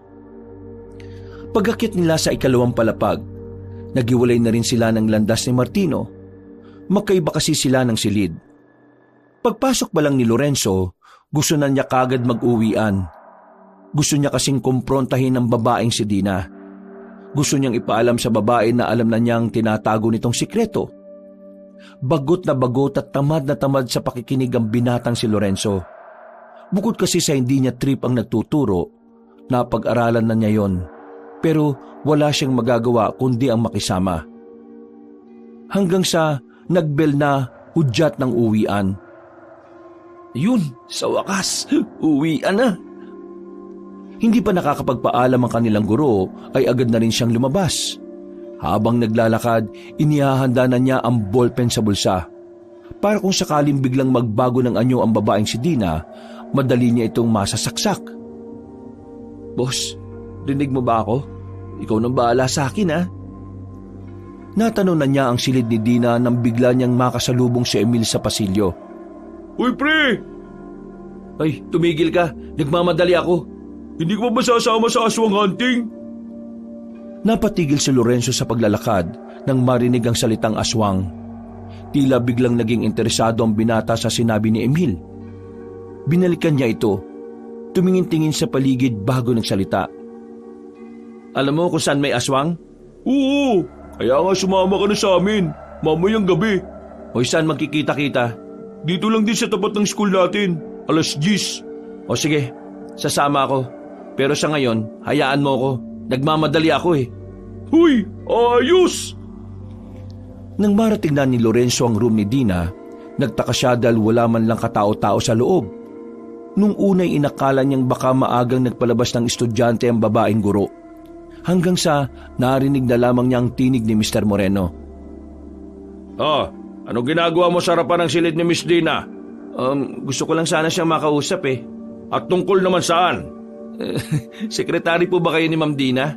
Pag-akyat nila sa 2 palapag, nagiwalay na rin sila ng landas ni Martino. Magkaiba kasi sila ng silid. Pagpasok pa lang ni Lorenzo, gusto na niya kagad mag-uwian. Gusto niya kasing kumprontahin ang babaeng si Dina. Gusto niyang ipaalam sa babae na alam na niyang tinatago nitong sikreto. Bagot na bagot at tamad na tamad sa pakikinig ang binatang si Lorenzo. Bukod kasi sa hindi niya trip ang nagtuturo, napag-aralan na niya yon. Pero wala siyang magagawa kundi ang makisama. Hanggang sa nagbel na hudyat ng uwian. Yun, sa wakas, uwian na. Hindi pa nakakapagpaalam ang kanilang guro ay agad na rin siyang lumabas. Habang naglalakad, inihahanda na niya ang ballpen sa bulsa. Para kung sakaling biglang magbago ng anyo ang babaeng si Dina, madali niya itong masasaksak. Boss, rinig mo ba ako? Ikaw nang bahala sa akin, ha? Natanong na niya ang silid ni Dina nang bigla niyang makasalubong si Emil sa pasilyo. Uy, pre! Ay, tumigil ka. Nagmamadali ako. Hindi ko ba sasama sa aswang hunting? Napatigil si Lorenzo sa paglalakad nang marinig ang salitang aswang. Tila biglang naging interesado ang binata sa sinabi ni Emil. Binalikan niya ito. Tumingin-tingin sa paligid bago nagsalita. Alam mo kung saan may aswang? Oo, kaya nga sumama ka na sa amin. Mamayang gabi. O saan magkikita-kita? Dito lang din sa tapat ng school natin. Alas 10. O sige, sasama ako. Pero sa ngayon, hayaan mo ako. Nagmamadali ako eh. Huy, ayos! Nang marating na ni Lorenzo ang room ni Dina, nagtaka siya dahil wala man lang katao-tao sa loob. Nung unay inakala niyang baka maagang nagpalabas ng estudyante ang babaeng guro. Hanggang sa narinig na lamang niya ang tinig ni Mr. Moreno. Anong ginagawa mo sa harapan ng silid ni Miss Dina? Gusto ko lang sana siyang makausap eh. At tungkol naman saan? Sekretary po ba kayo ni Ma'am Dina?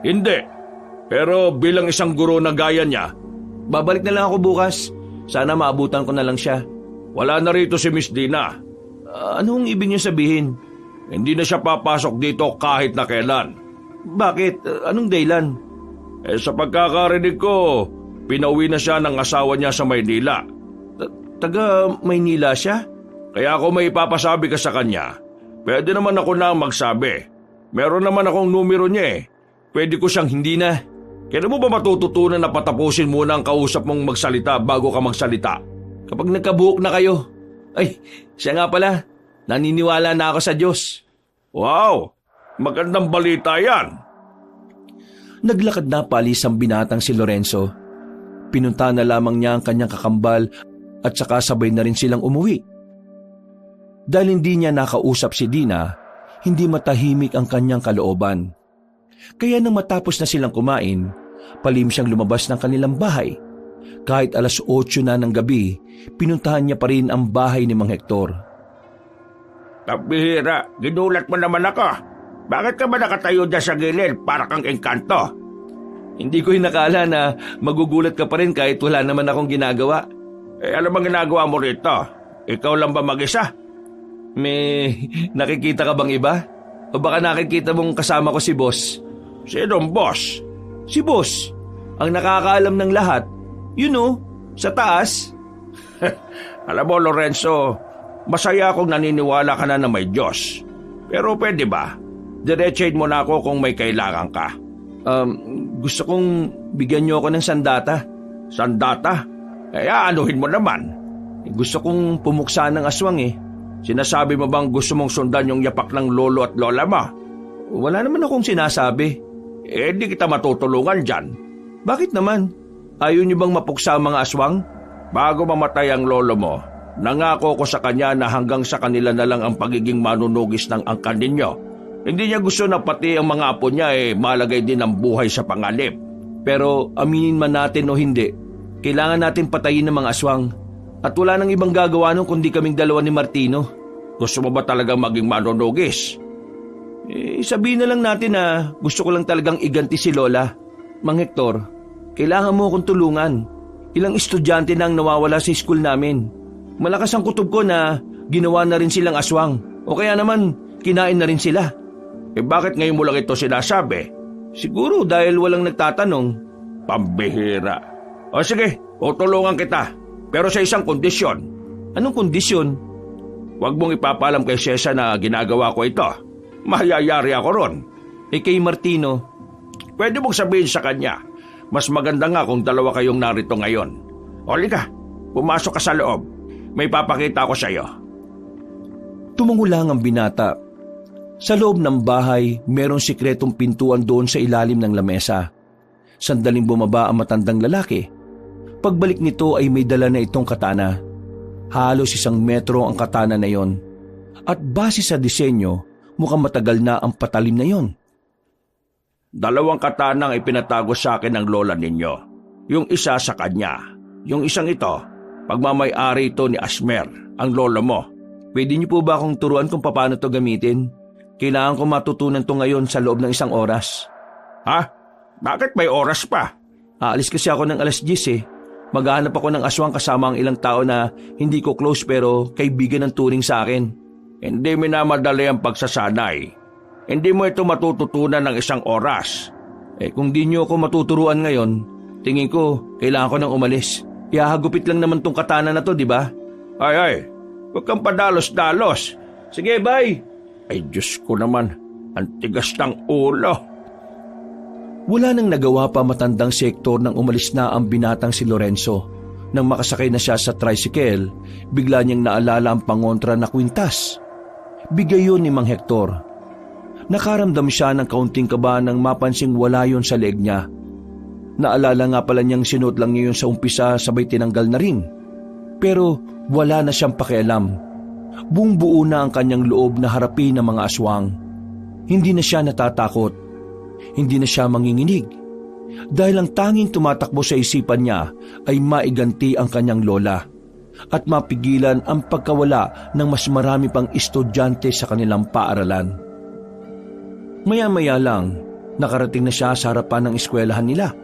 Hindi. Pero bilang isang guro na gaya niya, babalik na lang ako bukas. Sana maabutan ko na lang siya. Wala na rito si Miss Dina. Anong ibig niyo sabihin? Hindi na siya papasok dito kahit na kailan. Bakit? Anong dahilan? Sa pagkakarinig ko, pinauwi na siya ng asawa niya sa Maynila. Taga Maynila siya? Kaya ako may ipapasabi ka sa kanya, pwede naman ako na magsabi. Meron naman akong numero niya eh. Pwede ko siyang hindi na. Kailan mo ba matututunan na patapusin muna ang kausap mong magsalita bago ka magsalita? Kapag nagkabuhok na kayo. Ay, siya nga pala. Naniniwala na ako sa Diyos. Wow! Magandang balita yan. Naglakad na palis ang binatang si Lorenzo. Pinunta na lamang niya ang kanyang kakambal at saka sabay na rin silang umuwi. Dahil hindi niya nakausap si Dina, hindi matahimik ang kanyang kalooban. Kaya nang matapos na silang kumain, palim siyang lumabas ng kanilang bahay. Kahit alas 8 na ng gabi, pinuntahan niya pa rin ang bahay ni Mang Hector. Kapihira, ginulat mo naman ako. Bakit ka ba nakatayo dyan sa gilid para kang engkanto? Hindi ko hinakala na magugulat ka pa rin kahit wala naman akong ginagawa. Ano bang ginagawa mo rito? Ikaw lang ba mag-isa? May nakikita ka bang iba? O baka nakikita mong kasama ko si Boss? Sinong boss? Si Boss, ang nakakaalam ng lahat. You know, sa taas. Alam mo, Lorenzo, masaya akong naniniwala ka na may Diyos. Pero pwede ba? Diretsahin mo na ako kung may kailangan ka. Gusto kong bigyan niyo ako ng sandata. Sandata? Anuhin mo naman. Gusto kong pumuksa ng aswang eh. Sinasabi mo bang gusto mong sundan yung yapak ng lolo at lola mo? Wala naman akong sinasabi. Di kita matutulungan dyan. Bakit naman? Ayaw niyo bang mapuksa ang mga aswang? Bago mamatay ang lolo mo, nangako ko sa kanya na hanggang sa kanila na lang ang pagiging manunugis ng angkan ninyo. Hindi niya gusto na pati ang mga apo niya malagay din ang buhay sa panganib. Pero aminin man natin o hindi, kailangan natin patayin ng mga aswang. At wala nang ibang gagawa nun kundi kaming dalawa ni Martino. Gusto mo ba talagang maging manunugis? Sabihin na lang natin na gusto ko lang talagang iganti si Lola. Mang Hector, kailangan mo akong tulungan. Ilang estudyante na ang nawawala sa school namin. Malakas ang kutob ko na ginawa na rin silang aswang. O kaya naman, kinain na rin sila. Bakit ngayon mo lang ito sinasabi? Siguro dahil walang nagtatanong. Pambihira. O sige, tutulungan kita. Pero sa isang kondisyon. Anong kondisyon? Huwag mong ipapalam kay Cesa na ginagawa ko ito. Mahayayari ako ron. Kay Martino, pwede mong sabihin sa kanya, mas maganda nga kung dalawa kayong narito ngayon. Halika, pumasok ka sa loob. May papakita ko sa iyo. Tumungo lang ang binata. Sa loob ng bahay, merong sikretong pintuan doon sa ilalim ng lamesa. Sandaling bumaba ang matandang lalaki. Pagbalik nito ay may dala na itong katana. Halos 1 metro ang katana na yon. At base sa disenyo, mukhang matagal na ang patalim na yon. 2 katanang ipinatago sa akin ng lola ninyo. Yung isa sa kanya. Yung isang ito, Pagmamay-ari ito ni Asmer, ang lolo mo. Pwede niyo po ba akong turuan kung paano to gamitin? Kailangan ko matutunan to ngayon sa loob ng 1 oras. Ha? Bakit may oras pa? Aalis kasi ako ng 10:00 eh. Maghahanap ako ng aswang kasama ang ilang tao na hindi ko close pero kaibigan ng turing sa akin. Hindi minamadali ang pagsasanay. Hindi mo ito matututunan ng 1 oras. Kung di niyo ako matuturuan ngayon, tingin ko kailangan ko nang umalis. Ihahagupit lang naman tong katana na to, di ba? Ay, huwag kang padalos-dalos. Sige, bye! Ay, Diyos ko naman, ang tigas ng ulo. Wala nang nagawa pa matandang sektor nang umalis na ang binatang si Lorenzo. Nang makasakay na siya sa tricycle, bigla niyang naalala ang pangontra na kwintas. Bigay yun ni Mang Hector. Nakaramdam siya ng kaunting kaba nang mapansing wala yun sa leeg niya. Naalala nga pala niyang sinuot lang niya yun sa umpisa sabay tinanggal na rin. Pero wala na siyang pakialam. Buong buo na ang kanyang loob na harapin ng mga aswang. Hindi na siya natatakot. Hindi na siya manginginig. Dahil ang tanging tumatakbo sa isipan niya ay maiganti ang kanyang lola at mapigilan ang pagkawala ng mas marami pang estudyante sa kanilang paaralan. Maya-maya lang, nakarating na siya sa harapan ng eskwelahan nila.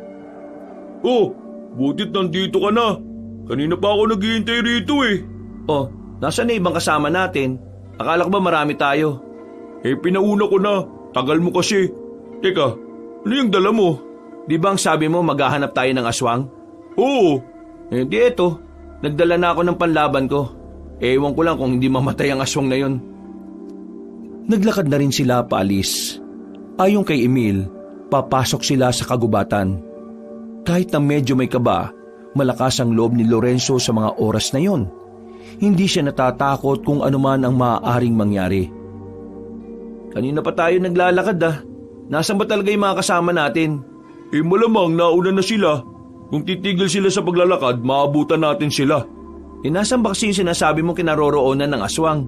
Oh, butit nandito ka na. Kanina pa ako naghihintay rito eh. Oh, nasaan na ibang kasama natin? Akala ko ba marami tayo? Pinauna ko na. Tagal mo kasi. Teka, ano yung dala mo? Di ba ang sabi mo maghahanap tayo ng aswang? Oo. Di eto. Nagdala na ako ng panlaban ko. Ewan ko lang kung hindi mamatay ang aswang na yun. Naglakad na rin sila paalis. Ayon kay Emil, papasok sila sa kagubatan. Kahit na medyo may kaba, malakas ang loob ni Lorenzo sa mga oras na yon. Hindi siya natatakot kung anuman ang maaaring mangyari. Kanina pa tayo naglalakad Nasaan ba talaga yung mga kasama natin? Malamang nauna na sila. Kung titigil sila sa paglalakad, maabutan natin sila. Nasaan ba kasi yung sinasabi mong kinaroroonan ng aswang?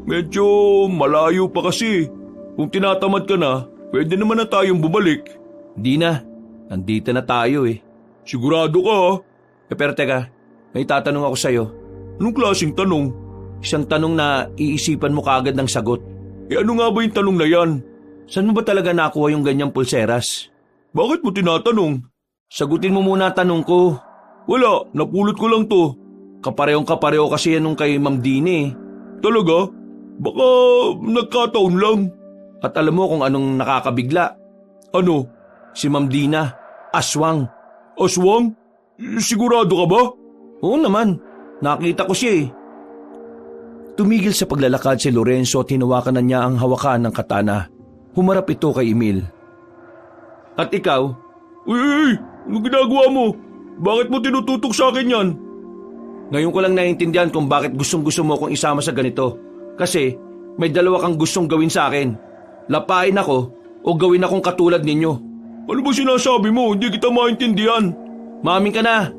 Medyo malayo pa kasi. Kung tinatamad ka na, pwede naman na tayong bumalik. Di na. Nandito na tayo eh. Sigurado ka ha? Pero teka, may tatanong ako sa'yo. Anong klaseng tanong? Isang tanong na iisipan mo kaagad ng sagot. Ano nga ba yung tanong na yan? Saan mo ba talaga nakuha yung ganyang pulseras? Bakit mo tinatanong? Sagutin mo muna tanong ko. Wala, napulot ko lang to. Kaparehong-kapareho kasi yan nung kay Ma'am Dini. Talaga? Baka nagkataon lang. At alam mo kung anong nakakabigla? Ano? Si Ma'am Dina, aswang. Aswang? Sigurado ka ba? Oo naman, nakita ko siya eh. Tumigil sa paglalakad si Lorenzo at hinawakan na niya ang hawakan ng katana. Humarap ito kay Emil. At ikaw? Uy! Ano ginagawa mo? Bakit mo tinututok sa akin yan? Ngayon ko lang naiintindihan kung bakit gustong-gusto mo akong isama sa ganito. Kasi may dalawa kang gustong gawin sa akin. Lapain ako o gawin akong katulad ninyo. Ano ba sinasabi mo? Hindi kita maintindihan. Maamin ka na.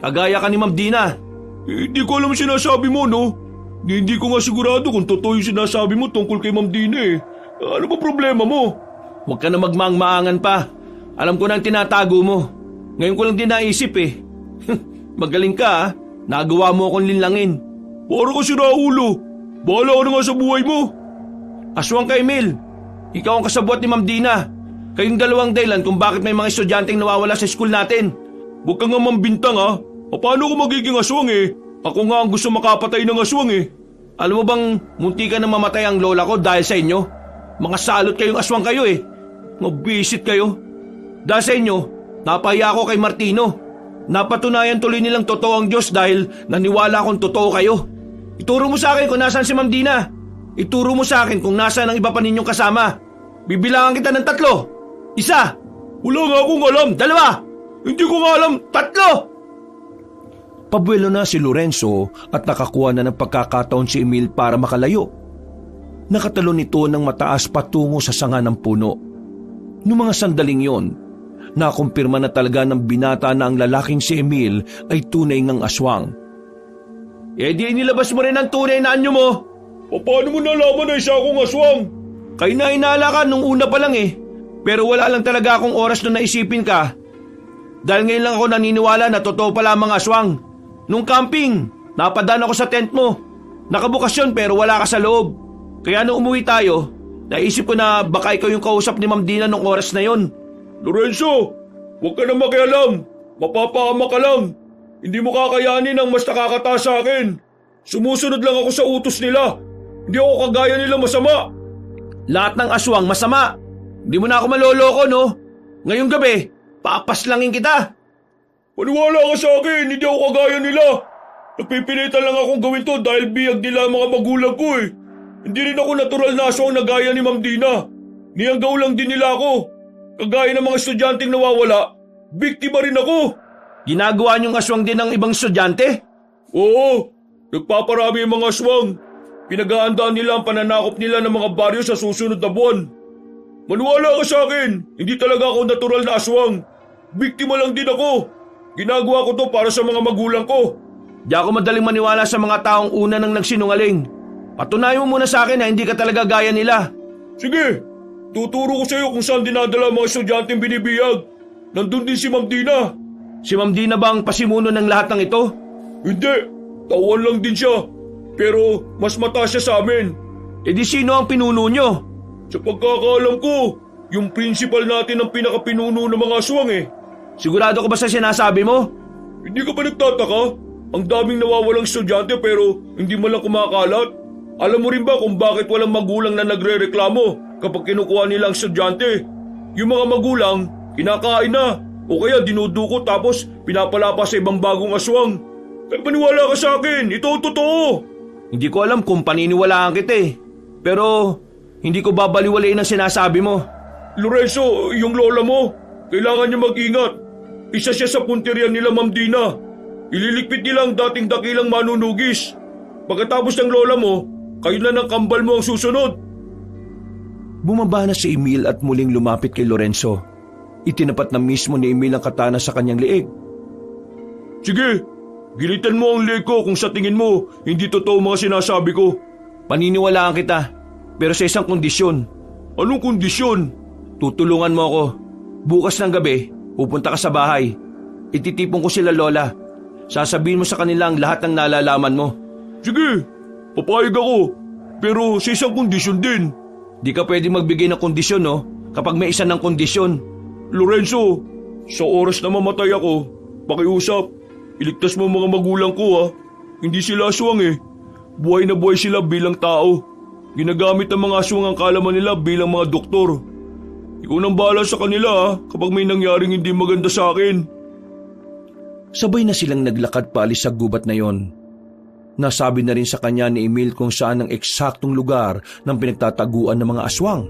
Kagaya ka ni Ma'am Dina. Hindi ko alam sinasabi mo, no? Hindi ko nga sigurado kung totoo yung sinasabi mo tungkol kay Ma'am Dina eh. Ano ba problema mo? Huwag ka na magmaang-maangan pa. Alam ko na ang tinatago mo. Ngayon ko lang din naisip eh. Magaling ka Nagawa mo akong linlangin. Para ka siraulo. Bahala ka na nga sa buhay mo. Aswang ka, Emil. Ikaw ang kasabwat ni Ma'am Dina. Kayong dalawang dahilan kung bakit may mga estudyanteng nawawala sa school natin. Huwag ka nga mambintang ha. Paano ko magiging aswang eh? Ako nga ang gusto makapatay ng aswang eh. Alam mo bang munti ka na mamatay ang lola ko dahil sa inyo? Mga salot kayong aswang kayo eh. Mabisit kayo. Dahil sa inyo, napahiya ako kay Martino. Napatunayan tuloy nilang totoo ang Diyos dahil naniwala akong totoo kayo. Ituro mo sa akin kung nasaan si Ma'am Dina. Ituro mo sa akin kung nasaan ang iba pa ninyong kasama. Bibilangan kita ng 3. 1. Wala nga akong alam. 2. Hindi ko nga alam. 3. Pabuelo na si Lorenzo at nakakuha na ng pagkakataon si Emil para makalayo. Nakatalon ito ng mataas patungo sa sanga ng puno. Noong mga sandaling yon, nakumpirma na talaga ng binata na ang lalaking si Emil ay tunay ngang aswang. Di nilabas mo rin ang tunay na anyo mo. Paano mo nalaman na isa akong aswang? Kayo na hinala ka nung una pa lang eh. Pero wala lang talaga akong oras na naisipin ka. Dahil ngayon lang ako naniniwala na totoo pala ang mga aswang. Nung camping, napadaan ako sa tent mo. Nakabukas yun pero wala ka sa loob. Kaya nung umuwi tayo, naisip ko na baka ikaw yung kausap ni Ma'am Dina nung oras na yon. Lorenzo, huwag ka na makialam. Mapapahama ka lang. Hindi mo kakayanin ang mas nakakataas sa akin. Sumusunod lang ako sa utos nila. Hindi ako kagaya nila masama. Lahat ng aswang masama. Hindi mo na ako maloloko, no? Ngayong gabi, papaslangin kita. Paniwala ka sa akin, hindi ako kagaya nila. Nagpipilitan lang akong gawin to dahil biyag nila ang mga magulang ko eh. Hindi rin ako natural na aswang na gaya ni Ma'am Dina. Niyanggaw lang din nila ako. Kagaya ng mga estudyanteng nawawala, biktima rin ako. Ginagawa niyong aswang din ng ibang estudyante? Oo, nagpaparami ang mga aswang. Pinag-aandaan nila ang pananakop nila ng mga baryo sa susunod na buwan. Maniwala ka sa akin, hindi talaga ako natural na aswang. Biktima lang din ako. Ginagawa ko to para sa mga magulang ko. Di ako madaling maniwala sa mga taong una nang nagsinungaling. Patunayan mo muna sa akin na hindi ka talaga gaya nila. Sige, tuturo ko sa iyo kung saan dinadala ang mga estudyanteng binibiyag. Nandun din si Ma'am Dina. Si Ma'am Dina ba ang pasimuno ng lahat ng ito? Hindi, tauhan lang din siya. Pero mas mataas siya sa amin. E di sino ang pinuno nyo? Sa pagkakaalam ko, yung principal natin ang pinakapinuno ng mga aswang eh. Sigurado ka ba sa sinasabi mo? Hindi ka ba nagtataka? Ang daming nawawalang estudyante pero hindi mo lang kumakalat. Alam mo rin ba kung bakit walang magulang na nagre-reklamo kapag kinukuha nila ang estudyante? Yung mga magulang, kinakain na o kaya dinudukot tapos pinapalapa sa ibang bagong aswang. Kaya paniwala ka sa akin, ito ang totoo. Hindi ko alam kung paniniwalaan kita eh. Pero hindi ko babaliwalain ang sinasabi mo. Lorenzo, yung lola mo, kailangan niya mag-ingat. Isa siya sa punteriyan nila Ma'am Dina. Ililigpit nila ang dating dakilang manunugis. Pagkatapos ng lola mo, kayo na ng kambal mo ang susunod. Bumaba na si Emil at muling lumapit kay Lorenzo. Itinapat na mismo ni Emil ang katana sa kanyang leeg. Sige, gilitan mo ang leg ko kung sa tingin mo hindi totoo mga sinasabi ko. Paniniwalaan kita, pero sa isang kondisyon. Anong kondisyon? Tutulungan mo ako. Bukas ng gabi, pupunta ka sa bahay. Ititipon ko sila lola. Sasabihin mo sa kanila ang lahat ng nalalaman mo. Sige, papayag ako. Pero sa isang kondisyon din. Di ka pwede magbigay ng kondisyon, no? Kapag may isa ng kondisyon. Lorenzo, sa oras na mamatay ako, pakiusap, iligtas mo mga magulang ko ha. Hindi sila aswang eh. Buhay na buhay sila bilang tao. Ginagamit ang mga aswang ang kalaman nila bilang mga doktor. Ikaw nang bahala sa kanila ha, kapag may nangyaring hindi maganda sa akin. Sabay na silang naglakad paalis sa gubat na yon. Nasabi na rin sa kanya ni Emil kung saan ang eksaktong lugar ng pinagtataguan ng mga aswang.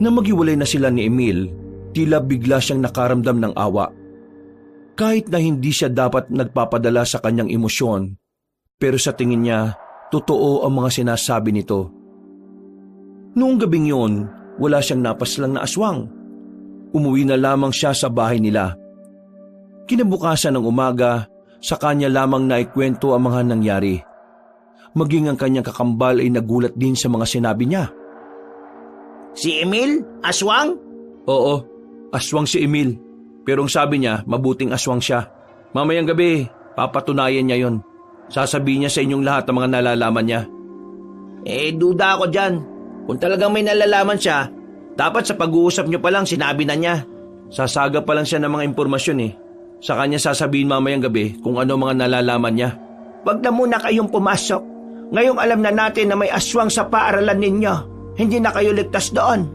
Nang maghiwalay na sila ni Emil, tila bigla siyang nakaramdam ng awa. Kahit na hindi siya dapat nagpapadala sa kanyang emosyon, pero sa tingin niya, totoo ang mga sinasabi nito. Noong gabing yon, wala siyang napaslang na aswang. Umuwi na lamang siya sa bahay nila. Kinabukasan ng umaga, sa kanya lamang naikwento ang mga nangyari. Maging ang kanyang kakambal ay nagulat din sa mga sinabi niya. Si Emil? Aswang? Oo, aswang si Emil. Pero ang sabi niya, mabuting aswang siya. Mamayang gabi, papatunayan niya yon. Sasabihin niya sa inyong lahat ang mga nalalaman niya. Duda ako dyan. Kung talagang may nalalaman siya, dapat sa pag-uusap niyo pa lang sinabi na niya. Sasaga pa lang siya ng mga impormasyon eh. Sa kanya sasabihin mamayang gabi kung ano mga nalalaman niya. Wag na muna kayong pumasok. Ngayong alam na natin na may aswang sa paaralan ninyo. Hindi na kayo ligtas doon.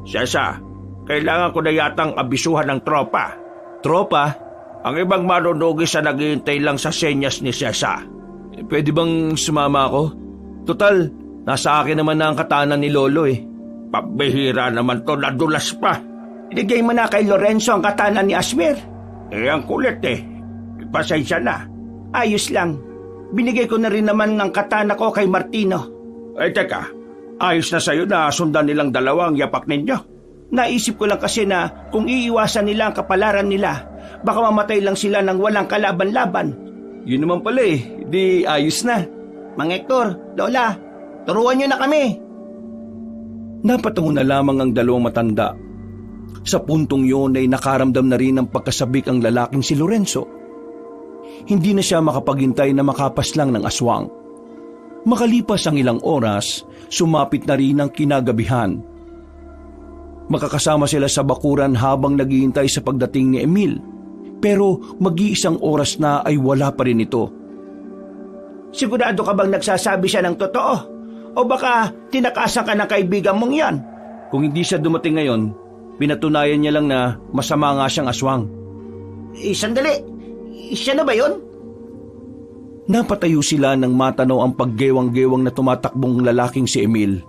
Sesa, kailangan ko na yatang abisuhan ng tropa. Tropa? Ang ibang manunugis na naghihintay lang sa senyas ni Sesa. Pwede bang sumama ako? Total, nasa akin naman na ang katana ni Lolo eh. Pabihira naman to, nadulas pa. Iligay mo na kay Lorenzo ang katana ni Asmir. Ang kulit eh. Pasensya na. Ayos lang. Binigay ko na rin naman ng katana ko kay Martino. Teka, ayos na sa'yo na sundan nilang dalawa ang yapak ninyo. Naisip ko lang kasi na kung iiwasan nila ang kapalaran nila, baka mamatay lang sila ng walang kalaban-laban. Yun naman pala eh, di ayos na. Mang Hector, Lola, turuan nyo na kami. Napatungo na lamang ang dalawang matanda. Sa puntong yun ay nakaramdam na rin ng pagkasabik ang lalaking si Lorenzo. hindi na siya makapaghintay na makapaslang ng aswang. Makalipas ang ilang oras, sumapit na rin ang kinagabihan. Makakasama sila sa bakuran habang naghihintay sa pagdating ni Emil. Pero mag-iisang oras na ay wala pa rin ito. Sigurado ka bang nagsasabi siya ng totoo? O baka tinakasan ka ng kaibigan mong yan? Kung hindi siya dumating ngayon, pinatunayan niya lang na masama nga siyang aswang. Sandali. Siya na ba yun? Napatayo sila nang matanaw ang paggewang-gewang na tumatakbong lalaking si Emil.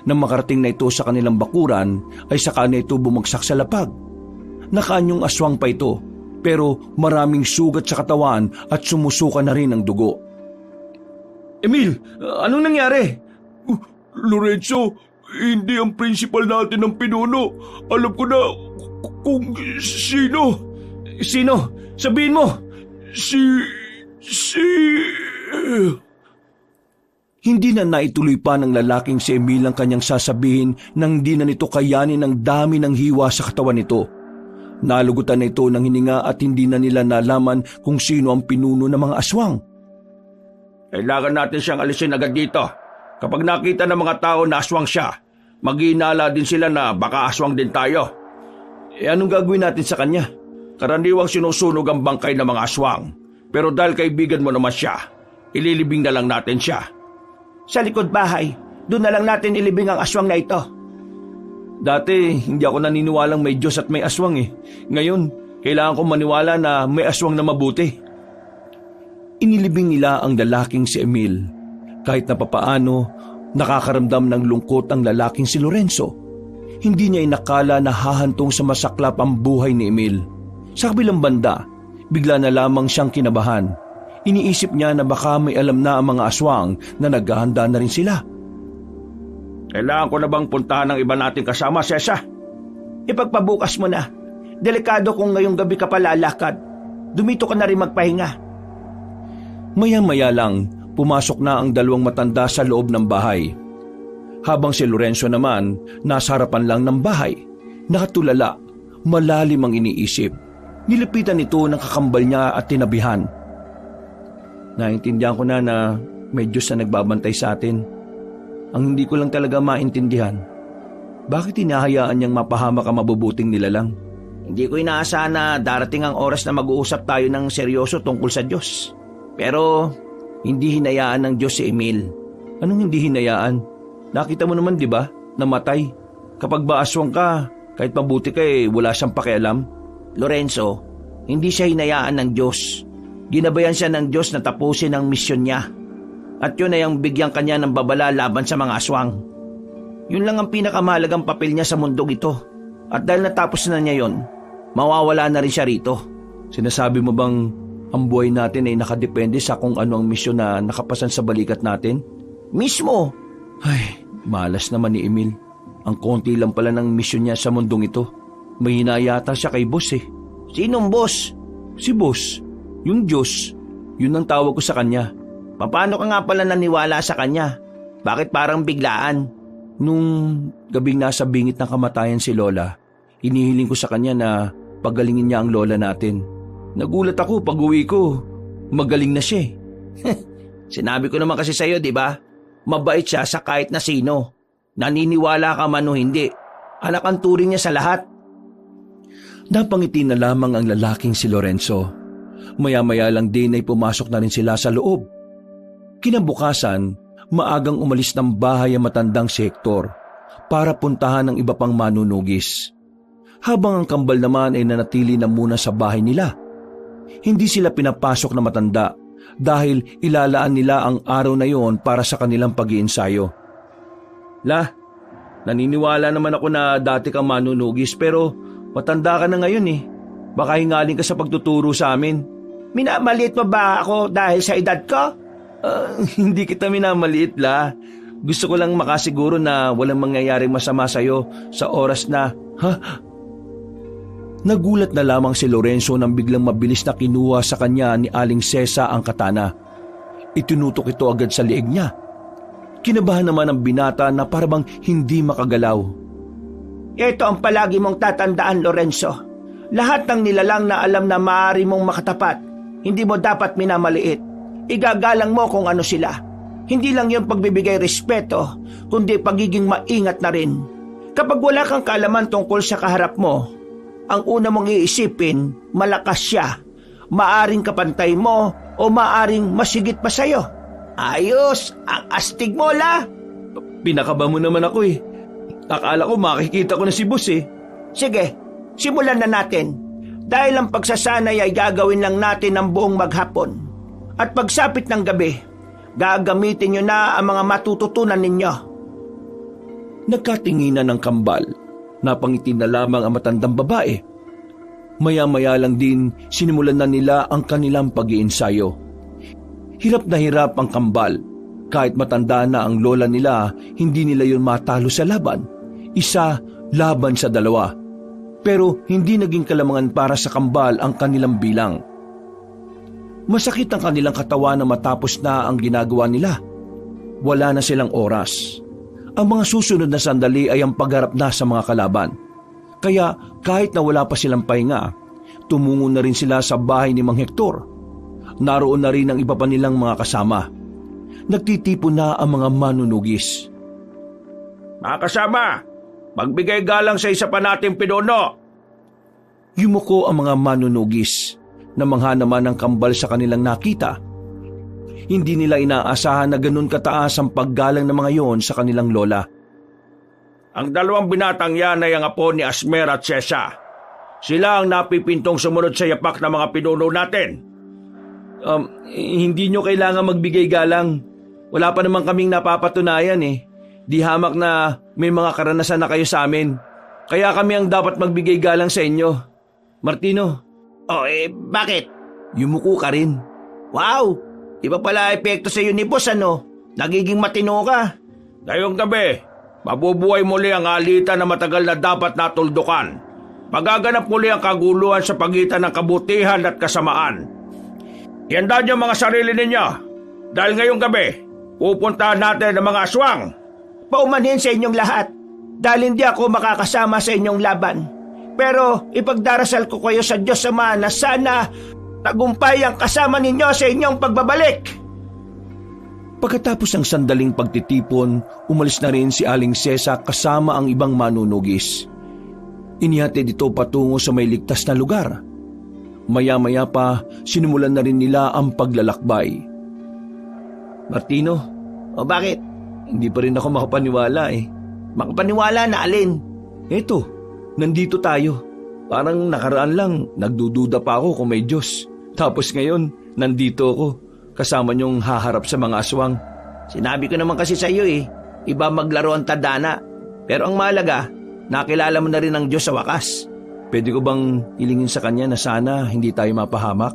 Nang makarating na ito sa kanilang bakuran, ay saka na ito bumagsak sa lapag. Nakaanyong aswang pa ito, pero maraming sugat sa katawan at sumusuka na rin ang dugo. Emil, anong nangyari? Lorenzo, hindi ang principal natin ang pinuno. Alam ko na kung sino. Sino? Sabihin mo! Si... Hindi na naituloy pa ng lalaking si Emil ang kanyang sasabihin nang di na nito kayanin ang dami ng hiwa sa katawan nito. Nalugutan na ito ng hininga at hindi na nila nalaman kung sino ang pinuno ng mga aswang. Kailangan natin siyang alisin agad dito. Kapag nakita ng mga tao na aswang siya, maghihinala din sila na baka aswang din tayo. Anong gagawin natin sa kanya? Karaniwang sinusunog ang bangkay ng mga aswang. Pero dahil kaibigan mo naman siya, ililibing na lang natin siya. Sa likod bahay, doon na lang natin ilibing ang aswang na ito. Dati, hindi ako naniniwalang may Diyos at may aswang eh. Ngayon, kailangan kong maniwala na may aswang na mabuti. Inilibing nila ang lalaking si Emil. Kahit na papaano, nakakaramdam ng lungkot ang lalaking si Lorenzo. Hindi niya inakala na hahantong sa masaklap ang buhay ni Emil. Sa kabilang banda, bigla na lamang siyang kinabahan. Iniisip niya na baka may alam na ang mga aswang na naghahanda na rin sila. Kailangan ko na bang puntahan ng iba nating kasama, Sesa? Ipagpabukas mo na. Delikado kung ngayong gabi ka pa lalakad. Dumito ka na rin magpahinga. Maya-maya lang, pumasok na ang dalawang matanda sa loob ng bahay. Habang si Lorenzo naman, nasa harapan lang ng bahay. Nakatulala, malalim ang iniisip. Nilapitan ito ng kakambal niya at tinabihan. Naintindihan ko na may Diyos na nagbabantay sa atin. Ang hindi ko lang talaga maintindihan, bakit hinahayaan niyang mapahamak ang mabubuting nilalang? Hindi ko inaasahan na darating ang oras na mag-uusap tayo ng seryoso tungkol sa Diyos. Pero hindi hinayaan ng Diyos si Emil. Anong hindi hinayaan? Nakita mo naman, di ba? Namatay. Kapag ba aswang ka, kahit mabuti ka wala siyang pakialam. Lorenzo, hindi siya hinayaan ng Diyos. Ginabayan siya ng Diyos na tapusin ang misyon niya. At yun ay ang bigyan kanya ng babala laban sa mga aswang. Yun lang ang pinakamahalagang papel niya sa mundong ito. At dahil natapos na niya yon, mawawala na rin siya rito. Sinasabi mo bang ang buhay natin ay nakadepende sa kung ano ang misyon na nakapasan sa balikat natin? Mismo! Ay, malas naman ni Emil. Ang konti lang pala ng misyon niya sa mundong ito. May hinayata siya kay boss eh. Sinong boss? Si boss. Yung Diyos. Yun ang tawag ko sa kanya. Paano ka nga pala naniwala sa kanya? Bakit parang biglaan? Nung gabing nasa bingit ng kamatayan si Lola, inihiling ko sa kanya na pagalingin niya ang Lola natin. Nagulat ako pag uwi ko. Magaling na siya eh. Sinabi ko naman kasi sa'yo, di ba? Mabait siya sa kahit na sino. Naniniwala ka man o hindi. Anak ang turing niya sa lahat. Napangiti na lamang ang lalaking si Lorenzo. Maya-maya lang din ay pumasok na rin sila sa loob. Kinabukasan, maagang umalis ng bahay ang matandang si Hector para puntahan ng iba pang manunugis. Habang ang kambal naman ay nanatili na muna sa bahay nila. Hindi sila pinapasok na matanda dahil ilalaan nila ang araw na yon para sa kanilang pag-iensayo. La, naniniwala naman ako na dati kang manunugis pero matanda ka na ngayon eh. Baka hingaling ka sa pagtuturo sa amin. Minamaliit mo ba ako dahil sa edad ko? Hindi kita minamaliit, La. Gusto ko lang makasiguro na walang mangyayaring masama sa'yo sa oras na... Nagulat na lamang si Lorenzo nang biglang mabilis na kinuha sa kanya ni Aling Sesa ang katana. Itinutok ito agad sa liig niya. Kinabahan naman ang binata na parabang hindi makagalaw. Ito ang palagi mong tatandaan, Lorenzo. Lahat ng nilalang na alam na maaari mong makatapat hindi mo dapat minamaliit. Igagalang mo kung ano sila. Hindi lang yung pagbibigay respeto, kundi pagiging maingat na rin. Kapag wala kang kaalaman tungkol sa kaharap mo, ang una mong iisipin, malakas siya. Maaring kapantay mo o maaring masigit pa sa'yo. Ayos, ang astig mo, La. Pinakaba mo naman ako eh. Akala ko makikita ko na si boss eh. Sige, simulan na natin. Dahil ang pagsasanay ay gagawin lang natin ng buong maghapon. At pagsapit ng gabi, gagamitin nyo na ang mga matututunan ninyo. Nagkatinginan ng kambal. Napangiti na lamang ang matandang babae. Maya-maya lang din sinimulan na nila ang kanilang pag-iensayo. Hirap na hirap ang kambal. Kahit matanda na ang lola nila, hindi nila yun matalo sa laban. Isa laban sa dalawa. Pero hindi naging kalamangan para sa kambal ang kanilang bilang. Masakit ang kanilang katawan na matapos na ang ginagawa nila. Wala na silang oras. Ang mga susunod na sandali ay ang pagharap na sa mga kalaban. Kaya kahit na wala pa silang pahinga, tumungo na rin sila sa bahay ni Mang Hector. Naroon na rin ang iba pa nilang mga kasama. Nagtitipon na ang mga manunugis. Mga kasama, magbigay galang sa isa pa nating pinuno. Yumuko ang mga manunugis. Namangha naman ang kambal sa kanilang nakita. Hindi nila inaasahan na ganun kataas ang paggalang ng mga yon sa kanilang lola. Ang dalawang binatang yan ay ang apo ni Asmer at Cesa. Sila ang napipintong sumunod sa yapak ng mga pinuno natin. Hindi nyo kailangan magbigay galang. Wala pa naman kaming napapatunayan eh. Di hamak na may mga karanasan na kayo sa amin. Kaya kami ang dapat magbigay galang sa inyo. Martino. Bakit? Yumuko ka rin. Wow! Iba pala epekto sa iyo ni boss, ano? Nagiging matino ka. Ngayong gabi, mabubuhay muli ang alitan na matagal na dapat natuldukan. Magaganap muli ang kaguluhan sa pagitan ng kabutihan at kasamaan. Iandaan niyo mga sarili ninyo. Dahil ngayong gabi, pupuntahan natin ang mga aswang. Paumanhin sa inyong lahat. Dahil hindi ako makakasama sa inyong laban. Pero ipagdarasal ko kayo sa Diyos Ama na sana tagumpay ang kasama ninyo sa inyong pagbabalik. Pagkatapos ng sandaling pagtitipon, umalis na rin si Aling Cesa kasama ang ibang manunugis. Inihatid ito patungo sa may ligtas na lugar. Maya-maya pa, sinimulan na rin nila ang paglalakbay. Martino, Bakit? hindi pa rin ako makapaniwala eh. Makapaniwala na alin? Eto, nandito tayo. Parang nakaraan lang, nagdududa pa ako kung may Diyos. Tapos ngayon, nandito ako, kasama niyong haharap sa mga aswang. Sinabi ko naman kasi sa iyo iba maglaro ang tadhana. Pero ang mahalaga, nakilala mo na rin ang Diyos sa wakas. Pwede ko bang hilingin sa kanya na sana hindi tayo mapahamak?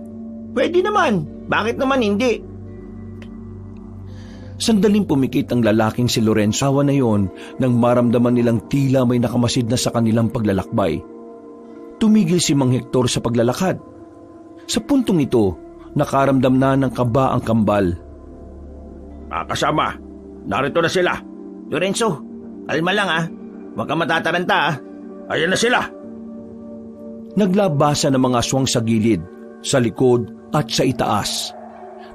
Pwede naman. Bakit naman hindi? Sandaling pumikit ang lalaking si Lorenzo. Awa na yon nang maramdaman nilang tila may nakamasid na sa kanilang paglalakbay. Tumigil si Mang Hector sa paglalakad. Sa puntong ito, nakaramdam na ng kaba ang kambal. Mga kasama, narito na sila. Lorenzo, kalma lang Huwag ka matataranta Ayan na sila. Naglabasa ng mga aswang sa gilid, sa likod at sa itaas.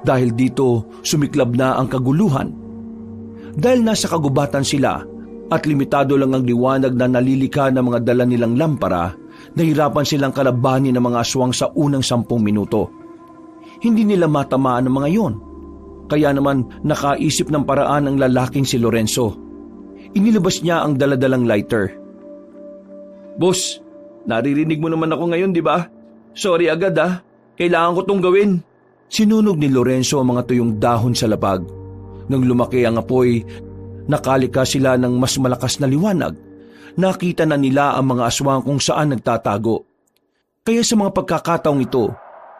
Dahil dito, sumiklab na ang kaguluhan. Dahil nasa kagubatan sila at limitado lang ang liwanag na nalilika ng mga dala nilang lampara, nahirapan silang kalabanin ng mga aswang sa unang 10 minuto. Hindi nila matamaan ang mga yon. Kaya naman nakaisip ng paraan ang lalaking si Lorenzo. Inilabas niya ang daladalang lighter. Boss, naririnig mo naman ako ngayon, di ba? Sorry agad Kailangan ko tong gawin. Sinunog ni Lorenzo ang mga tuyong dahon sa lapag. Nang lumaki ang apoy, nakalika sila ng mas malakas na liwanag. Nakita na nila ang mga aswang kung saan nagtatago. Kaya sa mga pagkakataong ito,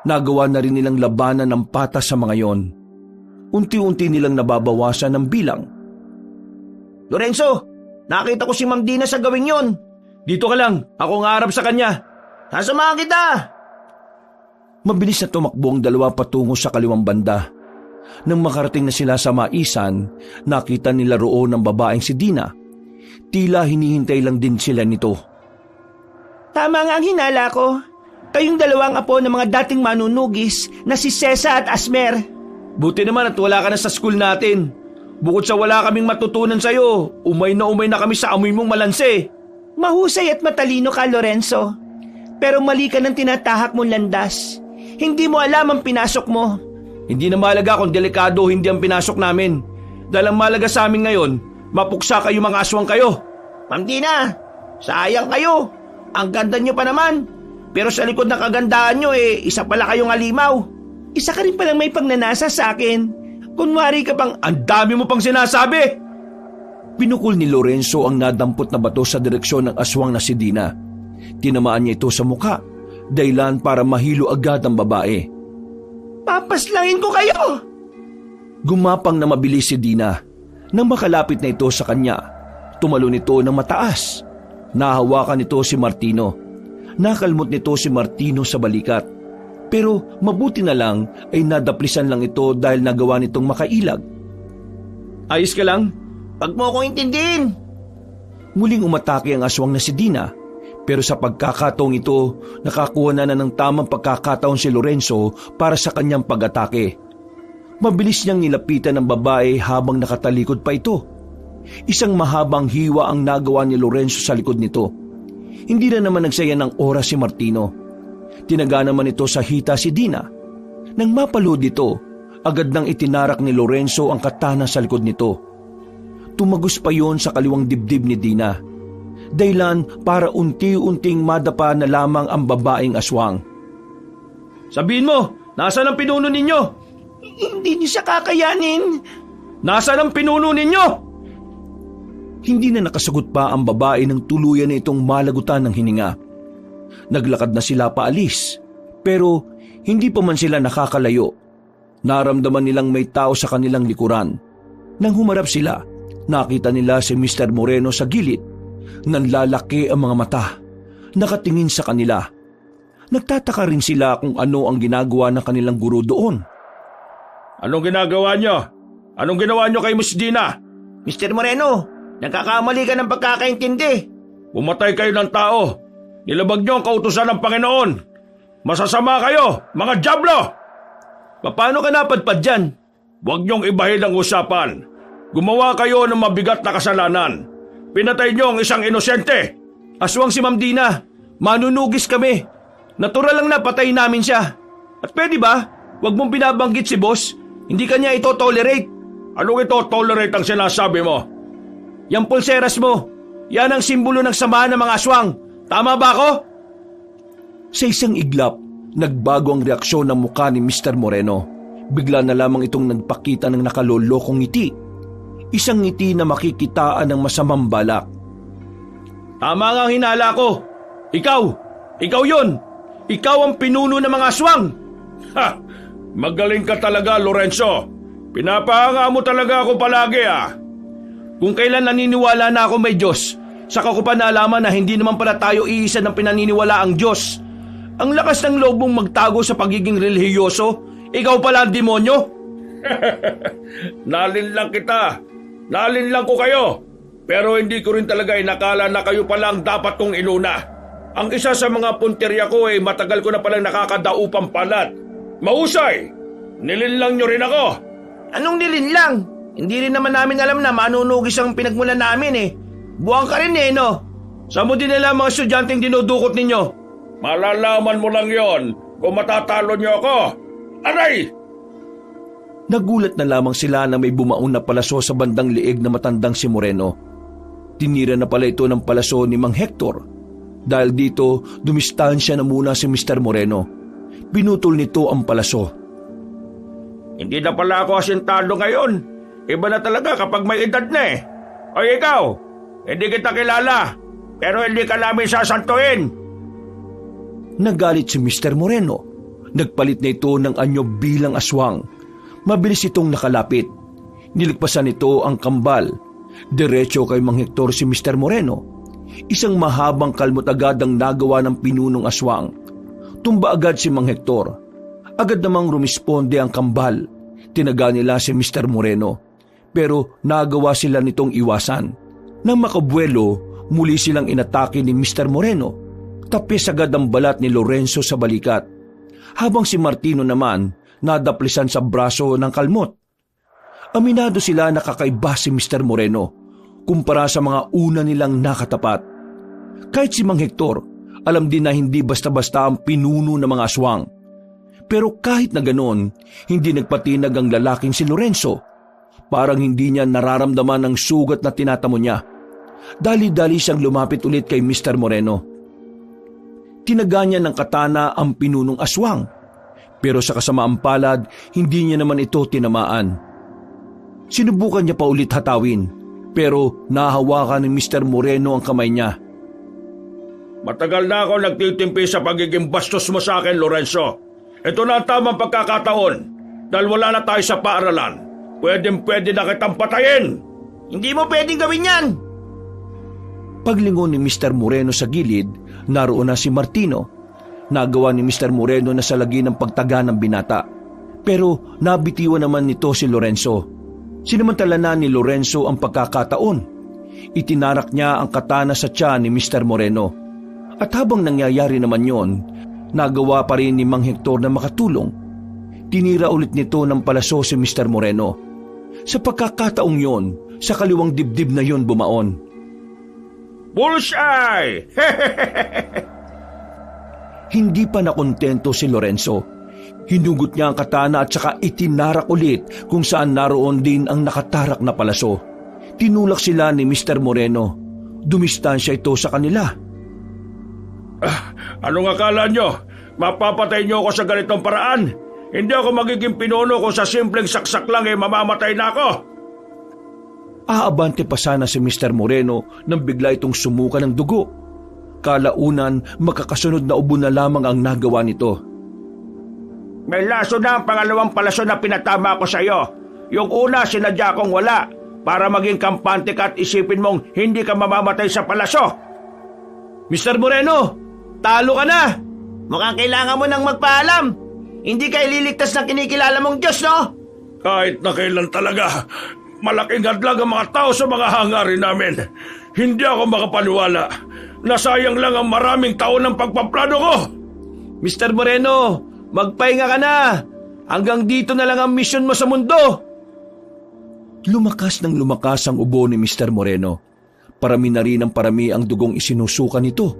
nagawa na rin nilang labanan ng patas sa mga yon. Unti-unti nilang nababawasan ng bilang. Lorenzo, nakita ko si Ma'am Dina sa gawing yon. Dito ka lang, ako nga harap sa kanya. Sasamahan kita! Mabilis na tumakbo ang dalawa patungo sa kaliwang banda. Nang makarating na sila sa maisan, nakita nila roon ang babaeng si Dina. Tila hinihintay lang din sila nito. Tama nga ang hinala ko. Kayong dalawang apo ng mga dating manunugis na si Sesa at Asmer. Buti naman at wala ka na sa school natin. Bukod sa wala kaming matutunan sa'yo, umay na kami sa amoy mong malanse. Mahusay at matalino ka, Lorenzo. Pero mali ka ng tinatahak mong landas. Hindi mo alam ang pinasok mo. Hindi na mahalaga kung delikado o hindi ang pinasok namin. Dahil ang mahalaga sa amin ngayon, mapuksa kayo mga aswang kayo. Ma'am Dina, sayang kayo. Ang ganda nyo pa naman. Pero sa likod ng kagandahan nyo isa pala kayong alimaw. Isa ka rin palang may pagnanasa sa akin. Kunwari ka pang... Ang dami mo pang sinasabi! Pinukol ni Lorenzo ang nadampot na bato sa direksyon ng aswang na si Dina. Tinamaan niya ito sa mukha, dahilan para mahilo agad ang babae. Papaslangin ko kayo! Gumapang na mabilis si Dina. Nang makalapit na ito sa kanya, tumalon ito ng mataas. Nahawakan nito si Martino. Nakalmot nito si Martino sa balikat. Pero mabuti na lang ay nadaplisan lang ito dahil nagawa nitong makailag. Ayos ka lang? Pag mo akong intindihin. Muling umatake ang aswang na si Dina. Pero sa pagkakataong ito, nakakuha na ng tamang pagkakataon si Lorenzo para sa kanyang pag-atake. Mabilis niyang nilapitan ng babae habang nakatalikod pa ito. Isang mahabang hiwa ang nagawa ni Lorenzo sa likod nito. Hindi na naman nagsaya ng oras si Martino. Tinaga naman ito sa hita si Dina. Nang mapalood ito, agad nang itinarak ni Lorenzo ang katana sa likod nito. Tumagos pa yon sa kaliwang dibdib ni Dina. Dahilan para unti-unting madapa na lamang ang babaeng aswang. Sabihin mo, nasaan ang pinuno ninyo? Hindi niyo siya kakayanin. Nasaan ang pinuno ninyo? Hindi na nakasagot pa ang babae ng tuluyan na itong malagutan ng hininga. Naglakad na sila paalis, pero hindi pa man sila nakakalayo. Naramdaman nilang may tao sa kanilang likuran. Nang humarap sila, nakita nila si Mr. Moreno sa gilid. Nanlalaki ang mga mata, nakatingin sa kanila. Nagtataka rin sila kung ano ang ginagawa ng kanilang guro doon. Anong ginagawa nyo? Anong ginawa nyo kay Miss Dina? Mr. Moreno, nagkakamali ka ng pagkakaintindi. Pumatay kayo ng tao. Nilabag nyo ang kautusan ng Panginoon. Masasama kayo, mga dyablo! Paano ka napadpad dyan? Huwag nyong ibahin ang usapan. Gumawa kayo ng mabigat na kasalanan. Pinatay nyo ang isang inosente. Aswang si Ma'am Dina. Manunugis kami. Natural lang na patayin namin siya. At pwede ba? Huwag mong binabanggit si boss. Hindi kanya ito tolerate. Anong ito tolerate ang sinasabi mo? Yang pulseras mo. Yan ang simbolo ng samahan ng mga aswang. Tama ba ako? Sa isang iglap, nagbago ang reaksyon ng mukha ni Mr. Moreno. Bigla na lamang itong nagpakita ng nakalolokong ngiti. Isang ngiti na makikitaan ng masamang balak. Tama nga ang hinala ko. Ikaw yun. Ikaw ang pinuno ng mga aswang. Ha! Magaling ka talaga, Lorenzo. Pinapahanga mo talaga ako palagi Kung kailan naniniwala na ako may Diyos, saka ko pa naalaman na hindi naman pala tayo iisa ng pinaniniwala ang Diyos. Ang lakas ng loob mong magtago sa pagiging relihiyoso, ikaw pala ang demonyo. Nalinlang kita. Nalinlang ko kayo. Pero hindi ko rin talaga inakala na kayo pala ang dapat kong inuna. Ang isa sa mga punteriya ko ay matagal ko na palang nakakadaupang palat. Mahusay! Nilinlang nyo rin ako. Anong nilinlang? Hindi rin naman namin alam na manunugis ang pinagmulan namin Buwang ka rin no? Saan mo din nila mga estudyanteng dinudukot ninyo? Malalaman mo lang yon kung matatalo nyo ako. Aray! Nagulat na lamang sila na may bumaon na palaso sa bandang liig na matandang si Moreno. Tinira na pala ito ng palaso ni Mang Hector. Dahil dito, dumistansya na muna si Mr. Moreno. Pinutol nito ang palaso. Hindi na pala ako asintado ngayon. Iba na talaga kapag may edad na O ikaw, hindi kita kilala, pero hindi ka namin sasantuin. Nagalit si Mr. Moreno. Nagpalit na ito ng anyo bilang aswang. Mabilis itong nakalapit. Niligpasan nito ang kambal. Diretso kay Mang Hector si Mr. Moreno. Isang mahabang kalmot agad ang nagawa ng pinunong aswang. Tumba agad si Mang Hector. Agad namang rumisponde ang kambal. Tinaga nila si Mr. Moreno. Pero nagawa sila nitong iwasan. Nang makabuelo, muli silang inatake ni Mr. Moreno. Tapis agad ang balat ni Lorenzo sa balikat, habang si Martino naman nadaplisan sa braso ng kalmot. Aminado sila na kakaiba si Mr. Moreno kumpara sa mga una nilang nakatapat. Kahit si Mang Hector, alam din na hindi basta-basta ang pinuno ng mga aswang. Pero kahit na ganon, hindi nagpatinag ang lalaking si Lorenzo. Parang hindi niya nararamdaman ang sugat na tinatamo niya. Dali-dali siyang lumapit ulit kay Mr. Moreno. Tinaga niya ng katana ang pinunong aswang. Pero sa kasamaang palad, hindi niya naman ito tinamaan. Sinubukan niya pa ulit hatawin, pero nahawakan ni Mr. Moreno ang kamay niya. Matagal na ako nagtitimpi sa pagiging bastos mo sa akin, Lorenzo. Ito na ang tamang pagkakataon. Dahil wala na tayo sa paaralan. Pwede na kitang patayin. Hindi mo pwedeng gawin yan! Paglingon ni Mr. Moreno sa gilid, naroon na si Martino. Nagawa ni Mr. Moreno na salagi ng pagtaga ng binata. Pero nabitiwan naman nito si Lorenzo. Sinamantala na ni Lorenzo ang pagkakataon. Itinarak niya ang katana sa tiyan ni Mr. Moreno. At habang nangyayari naman yon, nagawa pa rin ni Mang Hector na makatulong. Tinira ulit nito ng palaso si Mr. Moreno. Sa pagkakataong yon, sa kaliwang dibdib na yon bumaon. Bullseye! Hindi pa nakontento si Lorenzo. Hinugot niya ang katana at saka itinarak ulit kung saan naroon din ang nakatarak na palaso. Tinulak sila ni Mr. Moreno. Dumistansya ito sa kanila. Anong akala nyo? Mapapatay nyo ako sa ganitong paraan? Hindi ako magiging pinuno kung sa simpleng saksak lang mamamatay na ako. Aabante pa sana si Mr. Moreno nang bigla itong sumuka ng dugo. Kalaunan, magkakasunod na ubo na lamang ang nagawa nito. May laso na ang pangalawang palaso na pinatama ko sa iyo. Yung una, sinadya kong wala para maging kampante ka at isipin mong hindi ka mamamatay sa palaso. Mr. Moreno, talo ka na! Mukhang kailangan mo nang magpaalam. Hindi ka ililigtas ng kinikilala mong Diyos, no? Kahit na kailan talaga, malaking hadlang ang mga tao sa mga hangarin namin. Hindi ako makapaniwala. Nasayang lang ang maraming taon ng pagpaplano ko. Mr. Moreno, magpahinga ka na. Hanggang dito na lang ang misyon mo sa mundo. Lumakas ng lumakas ang ubo ni Mr. Moreno. Parami na rin ang parami ang dugong isinusuka nito.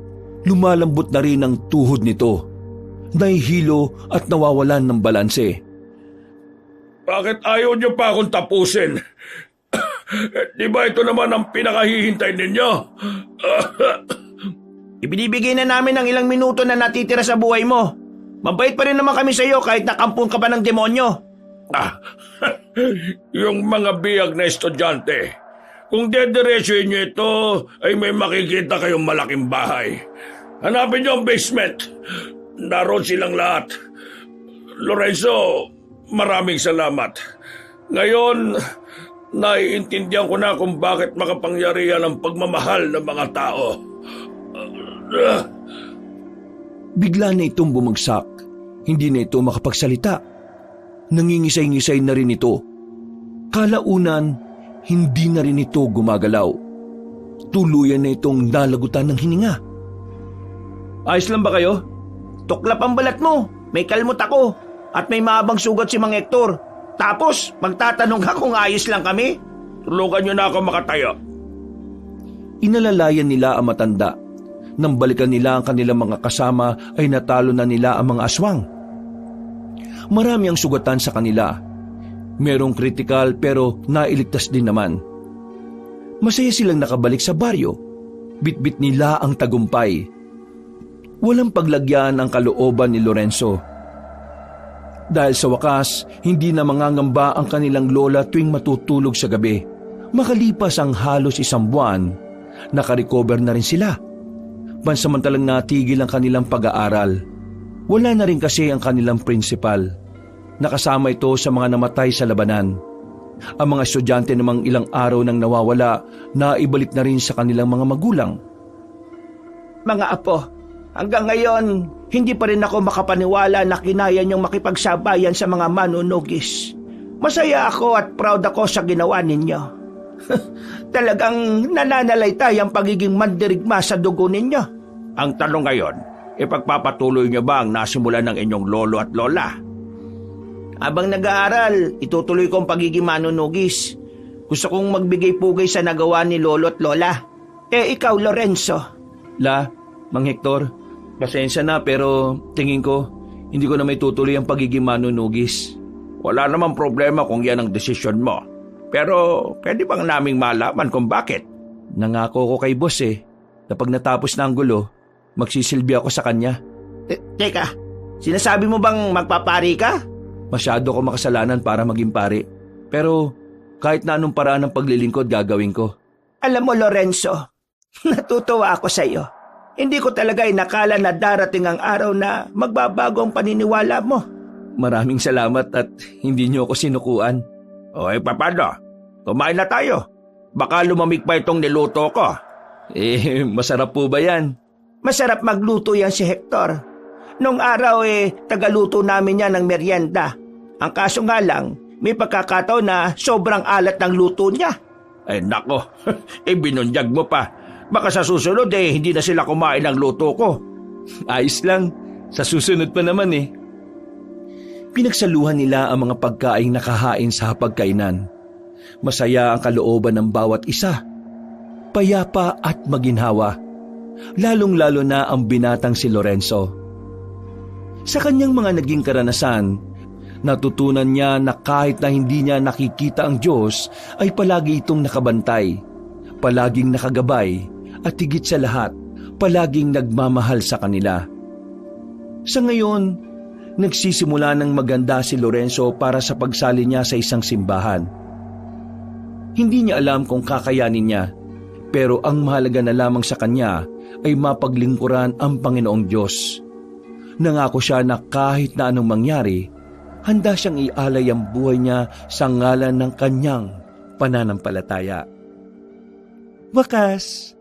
Lumalambot na rin ang tuhod nito. Nahihilo at nawawalan ng balanse. Bakit ayaw niyo pa akong tapusin? Di ba ito naman ang pinakahihintay ninyo? Ibinibigay na namin ng ilang minuto na natitira sa buhay mo. Mabait pa rin naman kami sa iyo kahit nakampun ka pa ng demonyo. Yung mga biyag na estudyante. Kung dediretsuhin niyo ito, ay may makikita kayong malaking bahay. Hanapin niyo ang basement. Naroon silang lahat. Lorenzo, maraming salamat. Ngayon, naiintindihan ko na kung bakit makapangyarihan ang pagmamahal ng mga tao. Bigla na itong bumagsak. Hindi na ito makapagsalita. Nangingisay-ngisay na rin ito. Kalaunan, hindi na rin ito gumagalaw. Tuluyan na itong nalagutan ng hininga. Ayos lang ba kayo? Tuklap ang balat mo. May kalmot ako. At may maabang sugat si Mang Hector. Tapos, magtatanong ka kung ayos lang kami? Tulungan niyo na ako makatayo. Inalalayan nila ang matanda. Nang balikan nila ang kanilang mga kasama ay natalo na nila ang mga aswang. Marami ang sugatan sa kanila. Merong kritikal pero nailigtas din naman. Masaya silang nakabalik sa baryo. Bitbit nila ang tagumpay. Walang paglagyan ang kalooban ni Lorenzo. Dahil sa wakas, hindi na mangangamba ang kanilang lola tuwing matutulog sa gabi. Makalipas ang halos isang buwan, nakarecover na rin sila. Pansamantalang natigil ang kanilang pag-aaral. Wala na rin kasi ang kanilang principal. Nakasama ito sa mga namatay sa labanan. Ang mga estudyante namang ilang araw nang nawawala, naibalik na rin sa kanilang mga magulang. Mga apo, hanggang ngayon, hindi pa rin ako makapaniwala na kinaya niyong makipagsabayan sa mga manunugis. Masaya ako at proud ako sa ginawa ninyo. Talagang nananalaytay ang pagiging mandirigma sa dugo ninyo. Ang tanong ngayon, ipagpapatuloy niyo ba ang nasimulan ng inyong lolo at lola? Habang nag-aaral, itutuloy ko ang pagiging manunugis. Gusto kong magbigay pugay sa nagawa ni lolo at lola. Ikaw, Lorenzo. Mang Hector, pasensya na pero tingin ko, hindi ko na may tutuloy ang pagiging manunugis. Wala namang problema kung yan ang desisyon mo. Pero pwede bang naming malaman kung bakit? Nangako ko kay boss na pag natapos na ang gulo, magsisilbi ako sa kanya. Teka, sinasabi mo bang magpapari ka? Masyado ko makasalanan para maging pari. Pero kahit na anong paraan ng paglilingkod gagawin ko. Alam mo, Lorenzo, natutuwa ako sa iyo. Hindi ko talaga inakala na darating ang araw na magbabago ang paniniwala mo. Maraming salamat at hindi niyo ako sinukuan. Paano? Kumain na tayo. Baka lumamig pa itong niluto ko. Masarap po ba yan? Masarap magluto yan si Hector. Nung araw tagaluto namin yan ng merienda. Ang kaso nga lang, may pagkakataon na sobrang alat ng luto niya. Nako, binunyag mo pa. Baka sa susunod hindi na sila kumain ng luto ko. Ayos lang, sa susunod pa naman Pinagsaluhan nila ang mga pagkaing nakahain sa hapagkainan. Masaya ang kalooban ng bawat isa. Payapa at maginhawa. Lalong-lalo na ang binatang si Lorenzo. Sa kanyang mga naging karanasan, natutunan niya na kahit na hindi niya nakikita ang Diyos, ay palagi itong nakabantay, palaging nakagabay, at higit sa lahat, palaging nagmamahal sa kanila. Sa ngayon, nagsisimula ng maganda si Lorenzo para sa pagsali niya sa isang simbahan. Hindi niya alam kung kakayanin niya, pero ang mahalaga na lamang sa kanya ay mapaglingkuran ang Panginoong Diyos. Nangako siya na kahit na anong mangyari, handa siyang ialay ang buhay niya sa ngalan ng kanyang pananampalataya. Wakas,